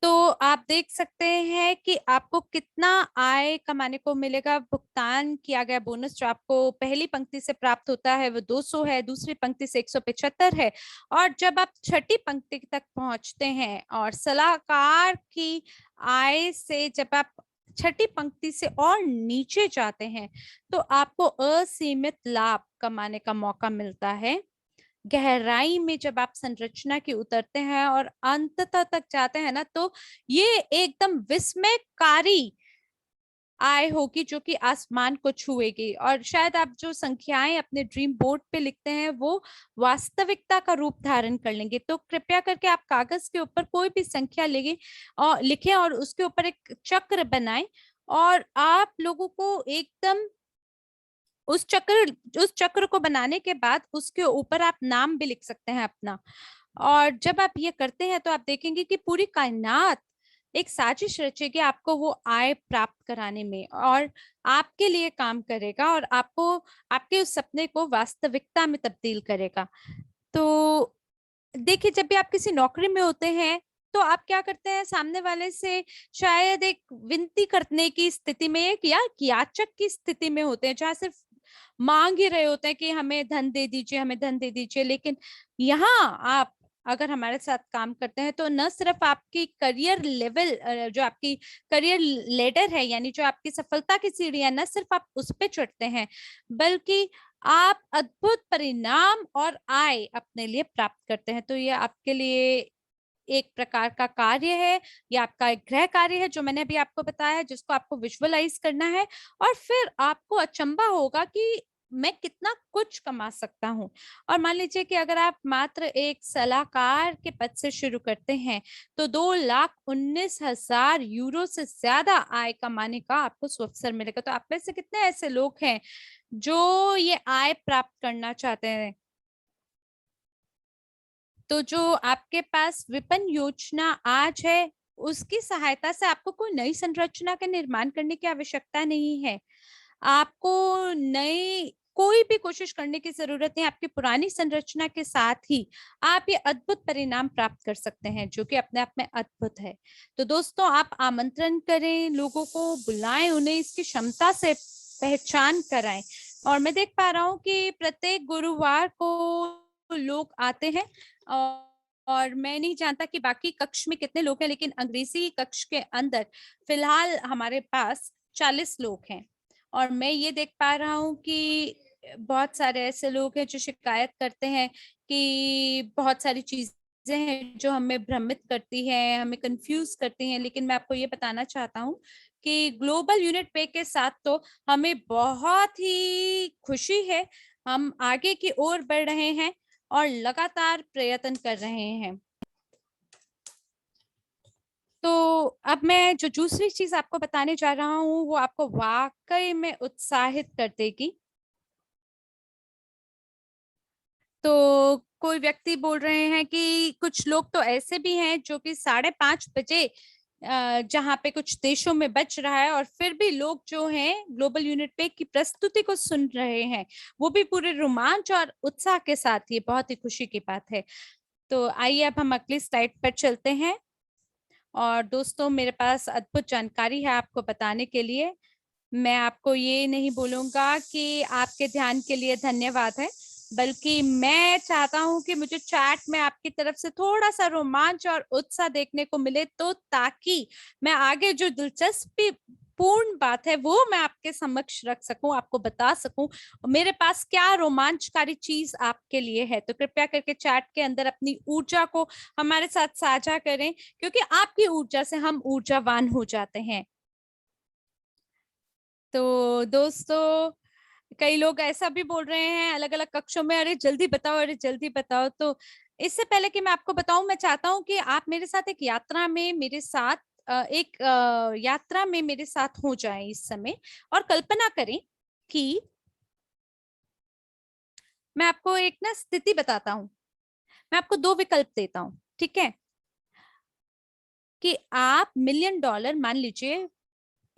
तो आप देख सकते हैं कि आपको कितना आय कमाने को मिलेगा। भुगतान किया गया बोनस जो आपको पहली पंक्ति से प्राप्त होता है वो 200 है, दूसरी पंक्ति से 175 है, और जब आप छठी पंक्ति तक पहुंचते हैं और सलाहकार की आय से जब आप छठी पंक्ति से और नीचे जाते हैं, तो आपको असीमित लाभ कमाने का मौका मिलता है। गहराई में जब आप संरचना की उतरते हैं और अंततः तक जाते हैं ना, तो ये एकदम विस्मयकारी आय होगी जो कि आसमान को छुएगी, और शायद आप जो संख्याएं अपने ड्रीम बोर्ड पे लिखते हैं वो वास्तविकता का रूप धारण कर लेंगे। तो कृपया करके आप कागज के ऊपर कोई भी संख्या लिखें और उसके ऊपर एक चक्र बनाएं, और आप लोगों को एकदम उस चक्र को बनाने के बाद उसके ऊपर आप नाम भी लिख सकते हैं अपना। और जब आप ये करते हैं तो आप देखेंगे कि पूरी कायनात एक साजिश रचेगी आपको वो आय प्राप्त कराने में, और आपके लिए काम करेगा, और आपको आपके उस सपने को वास्तविकता में तब्दील करेगा। तो देखिए, जब भी आप किसी नौकरी में होते हैं तो आप क्या करते हैं, सामने वाले से शायद एक विनती करने की स्थिति में, एक या याचक की स्थिति में होते हैं, जहाँ सिर्फ मांग ही रहे होते हैं कि हमें धन दे दीजिए, हमें धन दे दीजिए। लेकिन यहाँ आप अगर हमारे साथ काम करते हैं तो न सिर्फ आपकी करियर लेवल, जो आपकी करियर लेडर है, यानी जो आपकी सफलता की सीढ़ी है, न सिर्फ आप उस पे चढ़ते हैं, बल्कि आप अद्भुत परिणाम और आय अपने लिए प्राप्त करते हैं। तो ये आपके लिए एक प्रकार का कार्य है, या आपका एक गृह कार्य है जो मैंने अभी आपको बताया, जिसको आपको विजुअलाइज करना है, और फिर आपको अचंभा होगा कि मैं कितना कुछ कमा सकता हूँ। और मान लीजिए कि अगर आप मात्र एक सलाहकार के पद से शुरू करते हैं तो 2,19,000 यूरो से ज्यादा आय कमाने का आपको सुअवसर मिलेगा। तो आप में से कितने ऐसे लोग हैं जो ये आय प्राप्त करना चाहते हैं? तो जो आपके पास विपणन योजना आज है, उसकी सहायता से आपको कोई नई संरचना का निर्माण करने की आवश्यकता नहीं है। आपको नई कोई भी कोशिश करने की जरूरत नहीं। आपकी पुरानी संरचना के साथ ही आप ये अद्भुत परिणाम प्राप्त कर सकते हैं, जो कि अपने आप में अद्भुत है। तो दोस्तों, आप आमंत्रण करें, लोगों को बुलाएं, उन्हें इसकी क्षमता से पहचान कराएं। और मैं देख पा रहा हूँ कि प्रत्येक गुरुवार को लोग आते हैं, और मैं नहीं जानता कि बाकी कक्ष में कितने लोग हैं, लेकिन अंग्रेजी कक्ष के अंदर फिलहाल हमारे पास 40 लोग हैं। और मैं ये देख पा रहा हूँ कि बहुत सारे ऐसे लोग हैं जो शिकायत करते हैं कि बहुत सारी चीजें हैं जो हमें भ्रमित करती हैं, हमें कंफ्यूज करती हैं। लेकिन मैं आपको ये बताना चाहता हूँ कि ग्लोबल यूनिट पे के साथ तो हमें बहुत ही खुशी है। हम आगे की ओर बढ़ रहे हैं और लगातार प्रयत्न कर रहे हैं। तो अब मैं जो दूसरी चीज आपको बताने जा रहा हूँ वो आपको वाकई में उत्साहित कर देगी। तो कोई व्यक्ति बोल रहे हैं कि कुछ लोग तो ऐसे भी हैं जो कि 5:30 बजे जहाँ पे कुछ देशों में बच रहा है, और फिर भी लोग जो हैं ग्लोबल यूनिट पे की प्रस्तुति को सुन रहे हैं, वो भी पूरे रोमांच और उत्साह के साथ। ये बहुत ही खुशी की बात है। तो आइए अब हम अगली स्लाइड पर चलते हैं। और दोस्तों, मेरे पास अद्भुत जानकारी है आपको बताने के लिए। मैं आपको ये नहीं बोलूंगा कि आपके ध्यान के लिए धन्यवाद है, बल्कि मैं चाहता हूं कि मुझे चैट में आपकी तरफ से थोड़ा सा रोमांच और उत्साह देखने को मिले, तो ताकि मैं आगे जो दिलचस्पी पूर्ण बात है वो मैं आपके समक्ष रख सकूं, आपको बता सकूं मेरे पास क्या रोमांचकारी चीज आपके लिए है। तो कृपया करके चैट के अंदर अपनी ऊर्जा को हमारे साथ साझा करें, क्योंकि आपकी ऊर्जा से हम ऊर्जावान हो जाते हैं। तो दोस्तों, कई लोग ऐसा भी बोल रहे हैं अलग अलग कक्षों में, अरे जल्दी बताओ, अरे जल्दी बताओ। तो इससे पहले कि मैं आपको बताऊं, मैं चाहता हूं कि आप मेरे साथ एक यात्रा में मेरे साथ यात्रा में मेरे साथ हो जाए इस समय, और कल्पना करें कि मैं आपको एक ना स्थिति बताता हूँ। मैं आपको 2 विकल्प देता हूँ, ठीक है? कि आप $1,000,000 मान लीजिए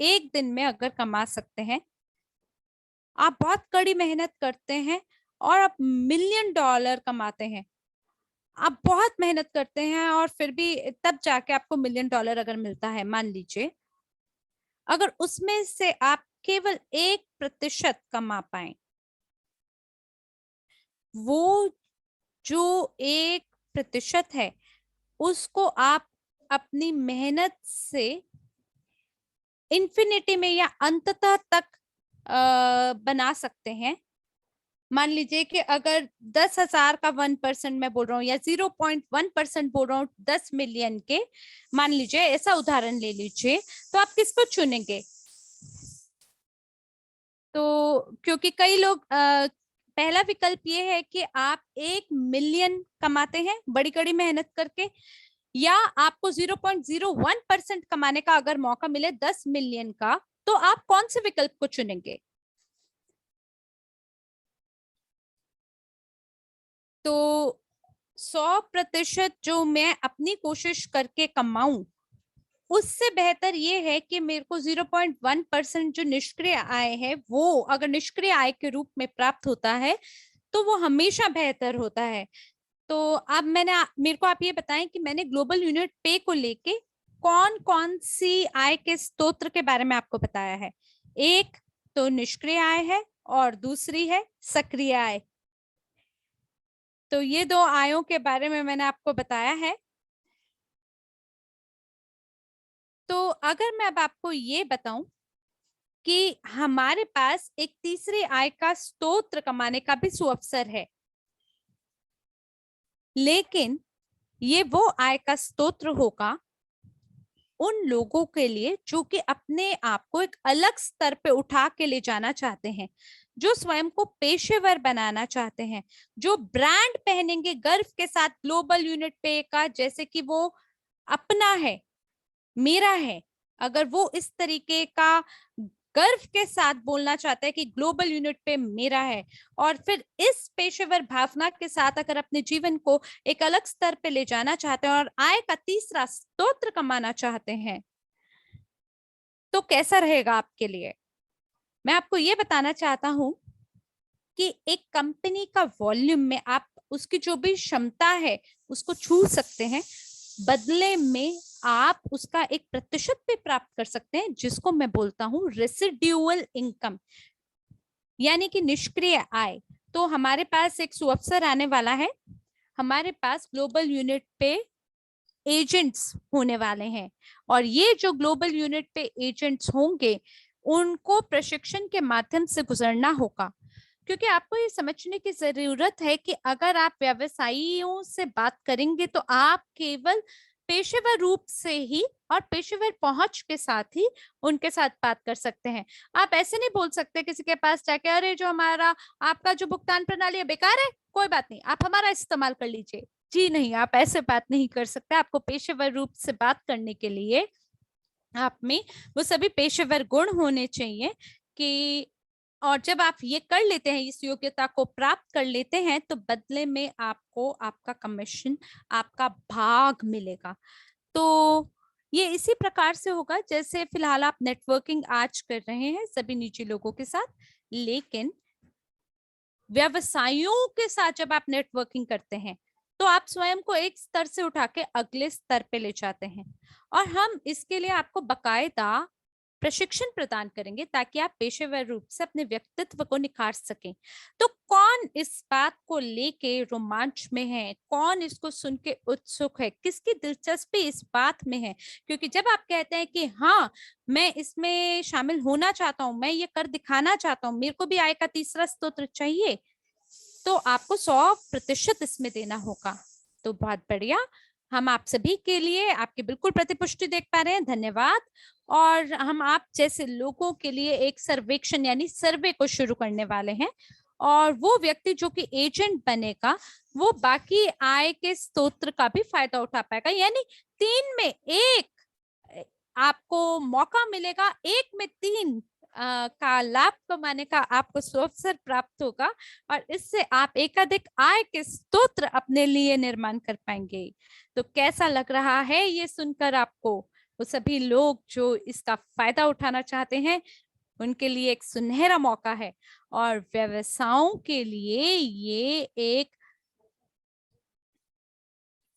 एक दिन में अगर कमा सकते हैं, आप बहुत कड़ी मेहनत करते हैं और आप $1,000,000 कमाते हैं। आप बहुत मेहनत करते हैं और फिर भी तब जाके आपको $1,000,000 अगर मिलता है, मान लीजिए, अगर उसमें से आप केवल 1% कमा पाए, वो जो 1% है उसको आप अपनी मेहनत से इन्फिनिटी में या अंततः तक बना सकते हैं। मान लीजिए कि अगर 10,000 का 1% मैं बोल रहा हूँ, या 0.1% बोल रहा हूँ 10 मिलियन के, मान लीजिए, ऐसा उदाहरण ले लीजिए, तो आप किसको चुनेंगे? तो क्योंकि कई लोग पहला विकल्प ये है कि आप 1 मिलियन कमाते हैं बड़ी कड़ी मेहनत करके, या आपको 0.01% कमाने का अगर मौका मिले 10 मिलियन का, तो आप कौन से विकल्प को चुनेंगे? तो 100% जो मैं अपनी कोशिश करके कमाऊं, उससे बेहतर ये है कि मेरे को 0.1% जो निष्क्रिय आय है, वो अगर निष्क्रिय आय के रूप में प्राप्त होता है तो वो हमेशा बेहतर होता है। तो अब मेरे को आप ये बताएं कि मैंने ग्लोबल यूनिट पे को लेके कौन कौन सी आय के स्रोत के बारे में आपको बताया है। एक तो निष्क्रिय आय है और दूसरी है सक्रिय आय। तो ये 2 आयों के बारे में मैंने आपको बताया है। तो अगर मैं अब आपको ये बताऊं कि हमारे पास एक तीसरी आय का स्रोत कमाने का भी सुअवसर है, लेकिन ये वो आय का स्रोत होगा उन लोगों के लिए जो कि अपने आप को एक अलग स्तर पे उठा के ले जाना चाहते हैं, जो स्वयं को पेशेवर बनाना चाहते हैं, जो ब्रांड पहनेंगे गर्व के साथ ग्लोबल यूनिट पे का, जैसे कि वो अपना है, मेरा है। अगर वो इस तरीके का गर्व के साथ बोलना चाहता है कि ग्लोबल यूनिट पे मेरा है, और फिर इस पेशेवर भावना के साथ अगर अपने जीवन को एक अलग स्तर पे ले जाना चाहते हैं और आय का तीसरा स्रोत कमाना चाहते हैं, तो कैसा रहेगा आपके लिए? मैं आपको ये बताना चाहता हूं कि एक कंपनी का वॉल्यूम में आप उसकी जो भी क्षमता है उसको छू सकते हैं, बदले में आप उसका एक प्रतिशत भी प्राप्त कर सकते हैं, जिसको मैं बोलता हूं रेसिड्यूअल इनकम, यानी कि निष्क्रिय आय। तो हमारे पास एक सुअवसर आने वाला है, हमारे पास ग्लोबल यूनिट पे एजेंट्स होने वाले हैं, और ये जो ग्लोबल यूनिट पे एजेंट्स होंगे उनको प्रशिक्षण के माध्यम से गुजरना होगा। क्योंकि आपको ये समझने की जरूरत है कि अगर आप व्यवसायियों से बात करेंगे तो आप केवल पेशेवर रूप से ही और पेशेवर पहुंच के साथ ही उनके साथ बात कर सकते हैं। आप ऐसे नहीं बोल सकते किसी के पास जाके, अरे जो हमारा आपका जो भुगतान प्रणाली है बेकार है, कोई बात नहीं, आप हमारा इस्तेमाल कर लीजिए। जी नहीं, आप ऐसे बात नहीं कर सकते। आपको पेशेवर रूप से बात करने के लिए आप में वो सभी पेशेवर गुण होने चाहिए कि, और जब आप ये कर लेते हैं, इस योग्यता को प्राप्त कर लेते हैं, तो बदले में आपको आपका कमीशन, आपका भाग मिलेगा। तो ये इसी प्रकार से होगा जैसे फिलहाल आप नेटवर्किंग आज कर रहे हैं सभी निजी लोगों के साथ, लेकिन व्यवसायों के साथ जब आप नेटवर्किंग करते हैं तो आप स्वयं को एक स्तर से उठा के अगले स्तर पे ले जाते हैं, और हम इसके लिए आपको बकायदा प्रशिक्षण प्रदान करेंगे ताकि आप पेशेवर रूप से अपने व्यक्तित्व को निखार सकें। तो कौन इस बात को लेके रोमांच में है, कौन इसको सुन के उत्सुक है, किसकी दिलचस्पी इस बात में है? क्योंकि जब आप कहते हैं कि हाँ, मैं इसमें शामिल होना चाहता हूँ, मैं ये कर दिखाना चाहता हूँ, मेरे को भी आय का तीसरा स्रोत चाहिए, तो आपको 100% इसमें देना होगा। तो बहुत बढ़िया, हम आप सभी के लिए आपकी बिल्कुल प्रतिपुष्टि देख पा रहे हैं, धन्यवाद। और हम आप जैसे लोगों के लिए एक सर्वेक्षण यानी सर्वे को शुरू करने वाले हैं, और वो व्यक्ति जो कि एजेंट बनेगा वो बाकी आय के स्रोत का भी फायदा उठा पाएगा, यानी 3 में 1 आपको मौका मिलेगा, 1 में 3 का लाभ कमाने का आपको अवसर प्राप्त होगा, और इससे आप एकाधिक आय के स्रोत अपने लिए निर्माण कर पाएंगे। तो कैसा लग रहा है ये सुनकर आपको? वो सभी लोग जो इसका फायदा उठाना चाहते हैं उनके लिए एक सुनहरा मौका है, और व्यवसायों के लिए ये एक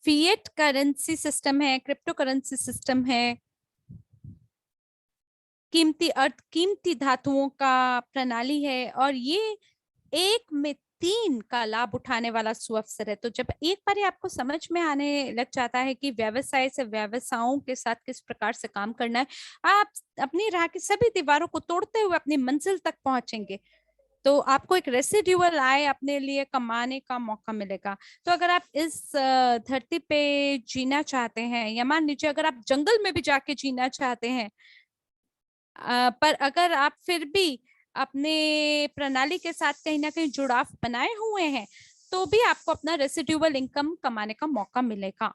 फिएट करेंसी सिस्टम है, क्रिप्टो करेंसी सिस्टम है, कीमती धातुओं का प्रणाली है, और ये 1 में 3 का लाभ उठाने वाला सुअवसर है। तो जब एक बार ये आपको समझ में आने लग जाता है कि व्यवसाय से व्यवसायों के साथ किस प्रकार से काम करना है, आप अपनी राह की सभी दीवारों को तोड़ते हुए अपनी मंजिल तक पहुंचेंगे। तो आपको एक रेसिड्यूअल आय अपने लिए कमाने का मौका मिलेगा। तो अगर आप इस धरती पे जीना चाहते हैं, या मान लीजिए अगर आप जंगल में भी जाके जीना चाहते हैं, पर अगर आप फिर भी अपने प्रणाली के साथ कहीं ना कहीं जुड़ाव बनाए हुए हैं, तो भी आपको अपना रेसिड्यूअल इनकम कमाने का मौका मिलेगा।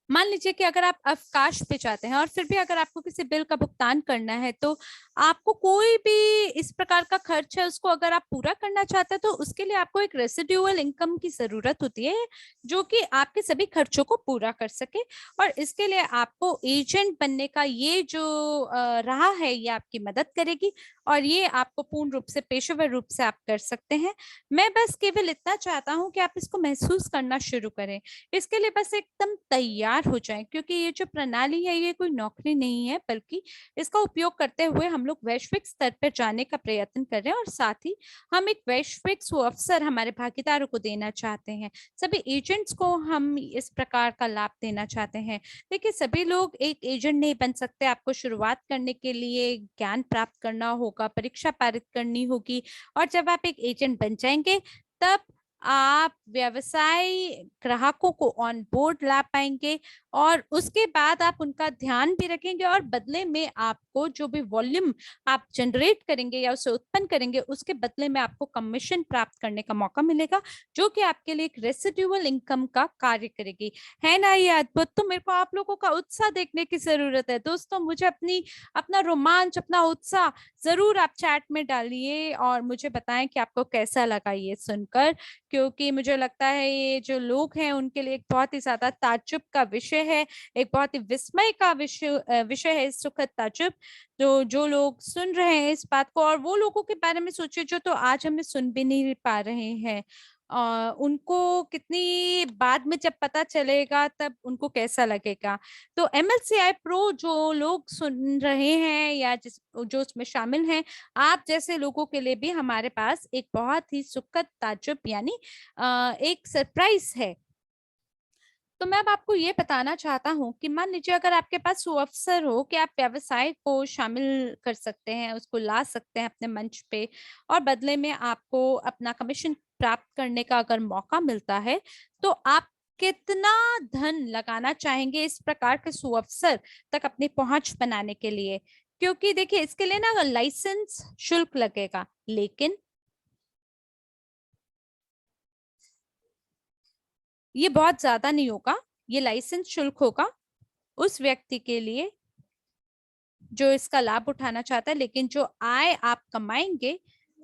मान लीजिए कि अगर आप अवकाश पे जाते हैं और फिर भी अगर आपको किसी बिल का भुगतान करना है, तो आपको कोई भी इस प्रकार का खर्च है उसको अगर आप पूरा करना चाहते हैं, तो उसके लिए आपको एक रेसिड्यूअल इनकम की जरूरत होती है, जो कि आपके सभी खर्चों को पूरा कर सके। और इसके लिए आपको एजेंट बनने का ये जो राह है, ये आपकी मदद करेगी, और ये आपको पूर्ण रूप से पेशेवर रूप से आप कर सकते हैं। मैं बस केवल इतना चाहता हूँ कि आप इसको महसूस करना शुरू करें, इसके लिए बस एकदम तैयार हो जाएं, क्योंकि ये जो प्रणाली है ये कोई नौकरी नहीं है, बल्कि इसका उपयोग करते हुए हम लोग वैश्विक स्तर पर जाने का प्रयत्न कर रहे हैं, और साथ ही हम एक वैश्विक अवसर हमारे भागीदारों को देना चाहते हैं। सभी एजेंट्स को हम इस प्रकार का लाभ देना चाहते हैं। देखिए, सभी लोग एक एजेंट नहीं बन सकते। आपको शुरुआत करने के लिए ज्ञान प्राप्त करना होगा, परीक्षा पारित करनी होगी, और जब आप एक एजेंट बन जाएंगे, तब आप व्यवसाय ग्राहकों को ऑन बोर्ड ला पाएंगे, और उसके बाद आप उनका ध्यान भी रखेंगे, और बदले में आपको जो भी वॉल्यूम आप जनरेट करेंगे या उसे उत्पन्न करेंगे, उसके बदले में आपको कमीशन प्राप्त करने का मौका मिलेगा, जो कि आपके लिए एक रेसिड्यूअल इनकम का कार्य करेगी। है ना ये अद्भुत? तो मेरे को आप लोगों का उत्साह देखने की जरूरत है दोस्तों। मुझे अपना रोमांच, अपना उत्साह जरूर आप चैट में डालिए, और मुझे बताएं कि आपको कैसा लगा ये सुनकर, क्योंकि मुझे लगता है ये जो लोग हैं उनके लिए एक बहुत ही ज्यादा ताज्जुब का विषय है, एक बहुत ही विस्मय का विषय है, इस सुखद ताज्जुब। तो जो लोग सुन रहे हैं इस बात को, और वो लोगों के बारे में सोचिए जो तो आज हमें सुन भी नहीं पा रहे हैं, उनको कितनी बाद में जब पता चलेगा तब उनको कैसा लगेगा। तो MLCI प्रो जो लोग सुन रहे हैं या जो उसमें शामिल हैं, आप जैसे लोगों के लिए भी हमारे पास एक बहुत ही सुखद ताज्जुब यानी एक सरप्राइज है। तो मैं अब आपको ये बताना चाहता हूँ कि मान लीजिए अगर आपके पास वो अवसर हो कि आप व्यवसाय को शामिल कर सकते हैं, उसको ला सकते हैं अपने मंच पे, और बदले में आपको अपना कमीशन प्राप्त करने का अगर मौका मिलता है, तो आप कितना धन लगाना चाहेंगे इस प्रकार के सुअवसर तक अपनी पहुंच बनाने के लिए? क्योंकि देखिए, इसके लिए ना लाइसेंस शुल्क लगेगा, लेकिन ये बहुत ज्यादा नहीं होगा। ये लाइसेंस शुल्क होगा उस व्यक्ति के लिए जो इसका लाभ उठाना चाहता है, लेकिन जो आय आप कमाएंगे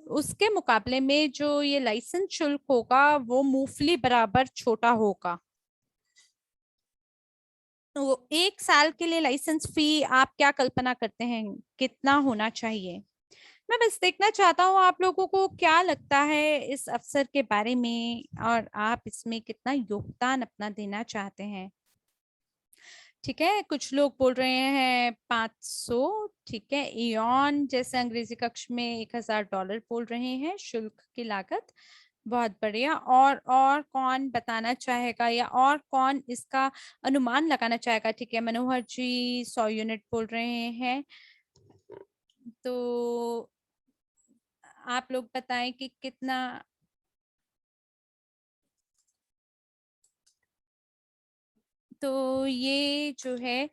उसके मुकाबले में जो ये लाइसेंस शुल्क होगा वो मूंगफली बराबर छोटा होगा। तो 1 साल के लिए लाइसेंस फी आप क्या कल्पना करते हैं कितना होना चाहिए? मैं बस देखना चाहता हूँ आप लोगों को क्या लगता है इस अवसर के बारे में, और आप इसमें कितना योगदान अपना देना चाहते हैं। ठीक है, कुछ लोग बोल रहे हैं 500। ठीक है, इयॉन जैसे अंग्रेजी कक्ष में $1000 बोल रहे हैं शुल्क की लागत। बहुत बढ़िया। और कौन बताना चाहेगा, या और कौन इसका अनुमान लगाना चाहेगा? ठीक है, मनोहर जी 100 यूनिट बोल रहे हैं। तो आप लोग बताएं कि कितना। तो ये जो है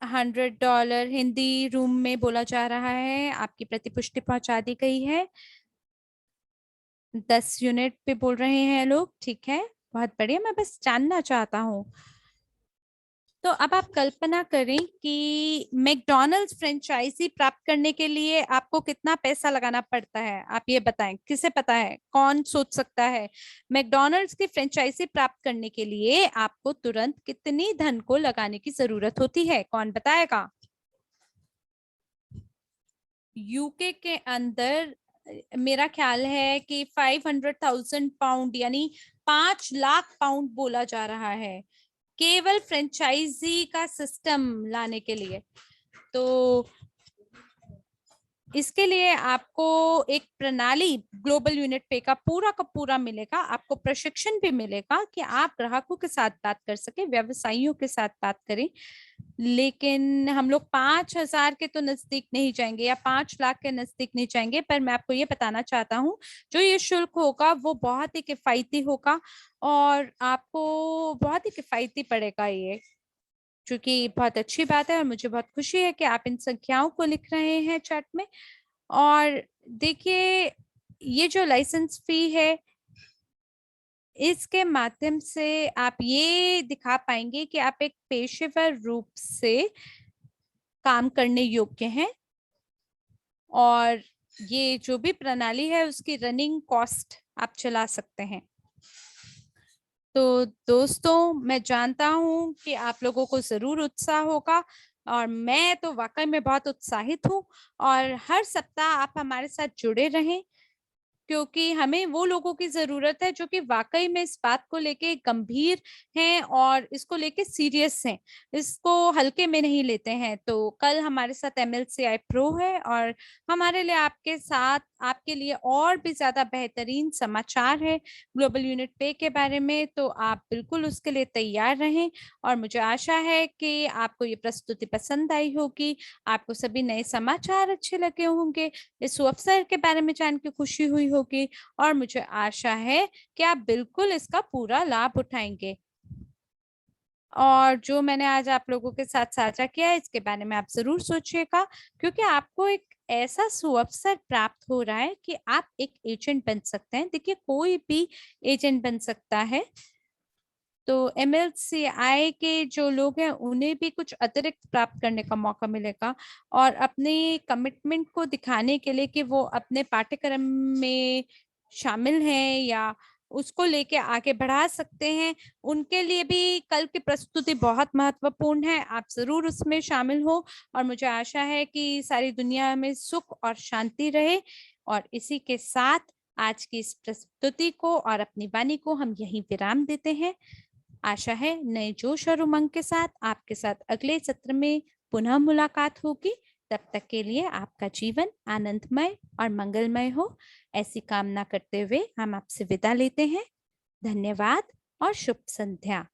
$100 हिंदी रूम में बोला जा रहा है। आपकी प्रतिपुष्टि पहुंचा दी गई है। 10 यूनिट पे बोल रहे हैं लोग। ठीक है, बहुत बढ़िया। मैं बस जानना चाहता हूँ। तो अब आप कल्पना करें कि मैकडॉनल्ड्स फ्रेंचाइजी प्राप्त करने के लिए आपको कितना पैसा लगाना पड़ता है। आप ये बताएं, किसे पता है, कौन सोच सकता है? मैकडॉनल्ड्स की फ्रेंचाइजी प्राप्त करने के लिए आपको तुरंत कितनी धन को लगाने की जरूरत होती है? कौन बताएगा? यूके के अंदर मेरा ख्याल है कि 500,000 पाउंड यानी 5 लाख पाउंड बोला जा रहा है, केवल फ्रेंचाइजी का सिस्टम लाने के लिए। तो इसके लिए आपको एक प्रणाली ग्लोबल यूनिट पे का पूरा मिलेगा। आपको प्रशिक्षण भी मिलेगा कि आप ग्राहकों के साथ बात कर सके, व्यवसायियों के साथ बात करें। लेकिन हम लोग 5,000 के तो नजदीक नहीं जाएंगे, या 5 लाख के नजदीक नहीं जाएंगे। पर मैं आपको ये बताना चाहता हूँ, जो ये शुल्क होगा वो बहुत ही किफायती होगा, और आपको बहुत ही किफायती पड़ेगा ये। जो कि बहुत अच्छी बात है और मुझे बहुत खुशी है कि आप इन संख्याओं को लिख रहे हैं चैट में। और देखिए, ये जो लाइसेंस फी है, इसके माध्यम से आप ये दिखा पाएंगे कि आप एक पेशेवर रूप से काम करने योग्य हैं, और ये जो भी प्रणाली है उसकी रनिंग कॉस्ट आप चला सकते हैं। तो दोस्तों, मैं जानता हूं कि आप लोगों को जरूर उत्साह होगा, और मैं तो वाकई में बहुत उत्साहित हूं। और हर सप्ताह आप हमारे साथ जुड़े रहें, क्योंकि हमें वो लोगों की जरूरत है जो कि वाकई में इस बात को लेके गंभीर हैं और इसको लेके सीरियस हैं, इसको हल्के में नहीं लेते हैं। तो कल हमारे साथ MLCI प्रो है, और हमारे लिए आपके लिए और भी ज्यादा बेहतरीन समाचार है ग्लोबल यूनिट पे के बारे में। तो आप बिल्कुल उसके लिए तैयार रहें, और मुझे आशा है कि आपको ये प्रस्तुति पसंद आई होगी, आपको सभी नए समाचार अच्छे लगे होंगे, इस अवसर के बारे में जान के खुशी हुई होगी, और मुझे आशा है कि आप बिल्कुल इसका पूरा लाभ उठाएंगे। और जो मैंने आज आप लोगों के साथ साझा किया है, इसके बारे में आप जरूर सोचिएगा, क्योंकि आपको एक ऐसा सुअवसर प्राप्त हो रहा है कि आप एक एजेंट बन सकते हैं। देखिए, कोई भी एजेंट बन सकता है। तो MLCI के जो लोग हैं उन्हें भी कुछ अतिरिक्त प्राप्त करने का मौका मिलेगा, और अपने कमिटमेंट को दिखाने के लिए कि वो अपने पाठ्यक्रम में शामिल हैं या उसको लेके आगे बढ़ा सकते हैं, उनके लिए भी कल की प्रस्तुति बहुत महत्वपूर्ण है। आप जरूर उसमें शामिल हो, और मुझे आशा है कि सारी दुनिया में सुख और शांति रहे। और इसी के साथ आज की इस प्रस्तुति को और अपनी वाणी को हम यहीं विराम देते हैं। आशा है नए जोश और उमंग के साथ आपके साथ अगले सत्र में पुनः मुलाकात होगी। तब तक के लिए आपका जीवन आनंदमय और मंगलमय हो, ऐसी कामना करते हुए हम आपसे विदा लेते हैं। धन्यवाद और शुभ संध्या।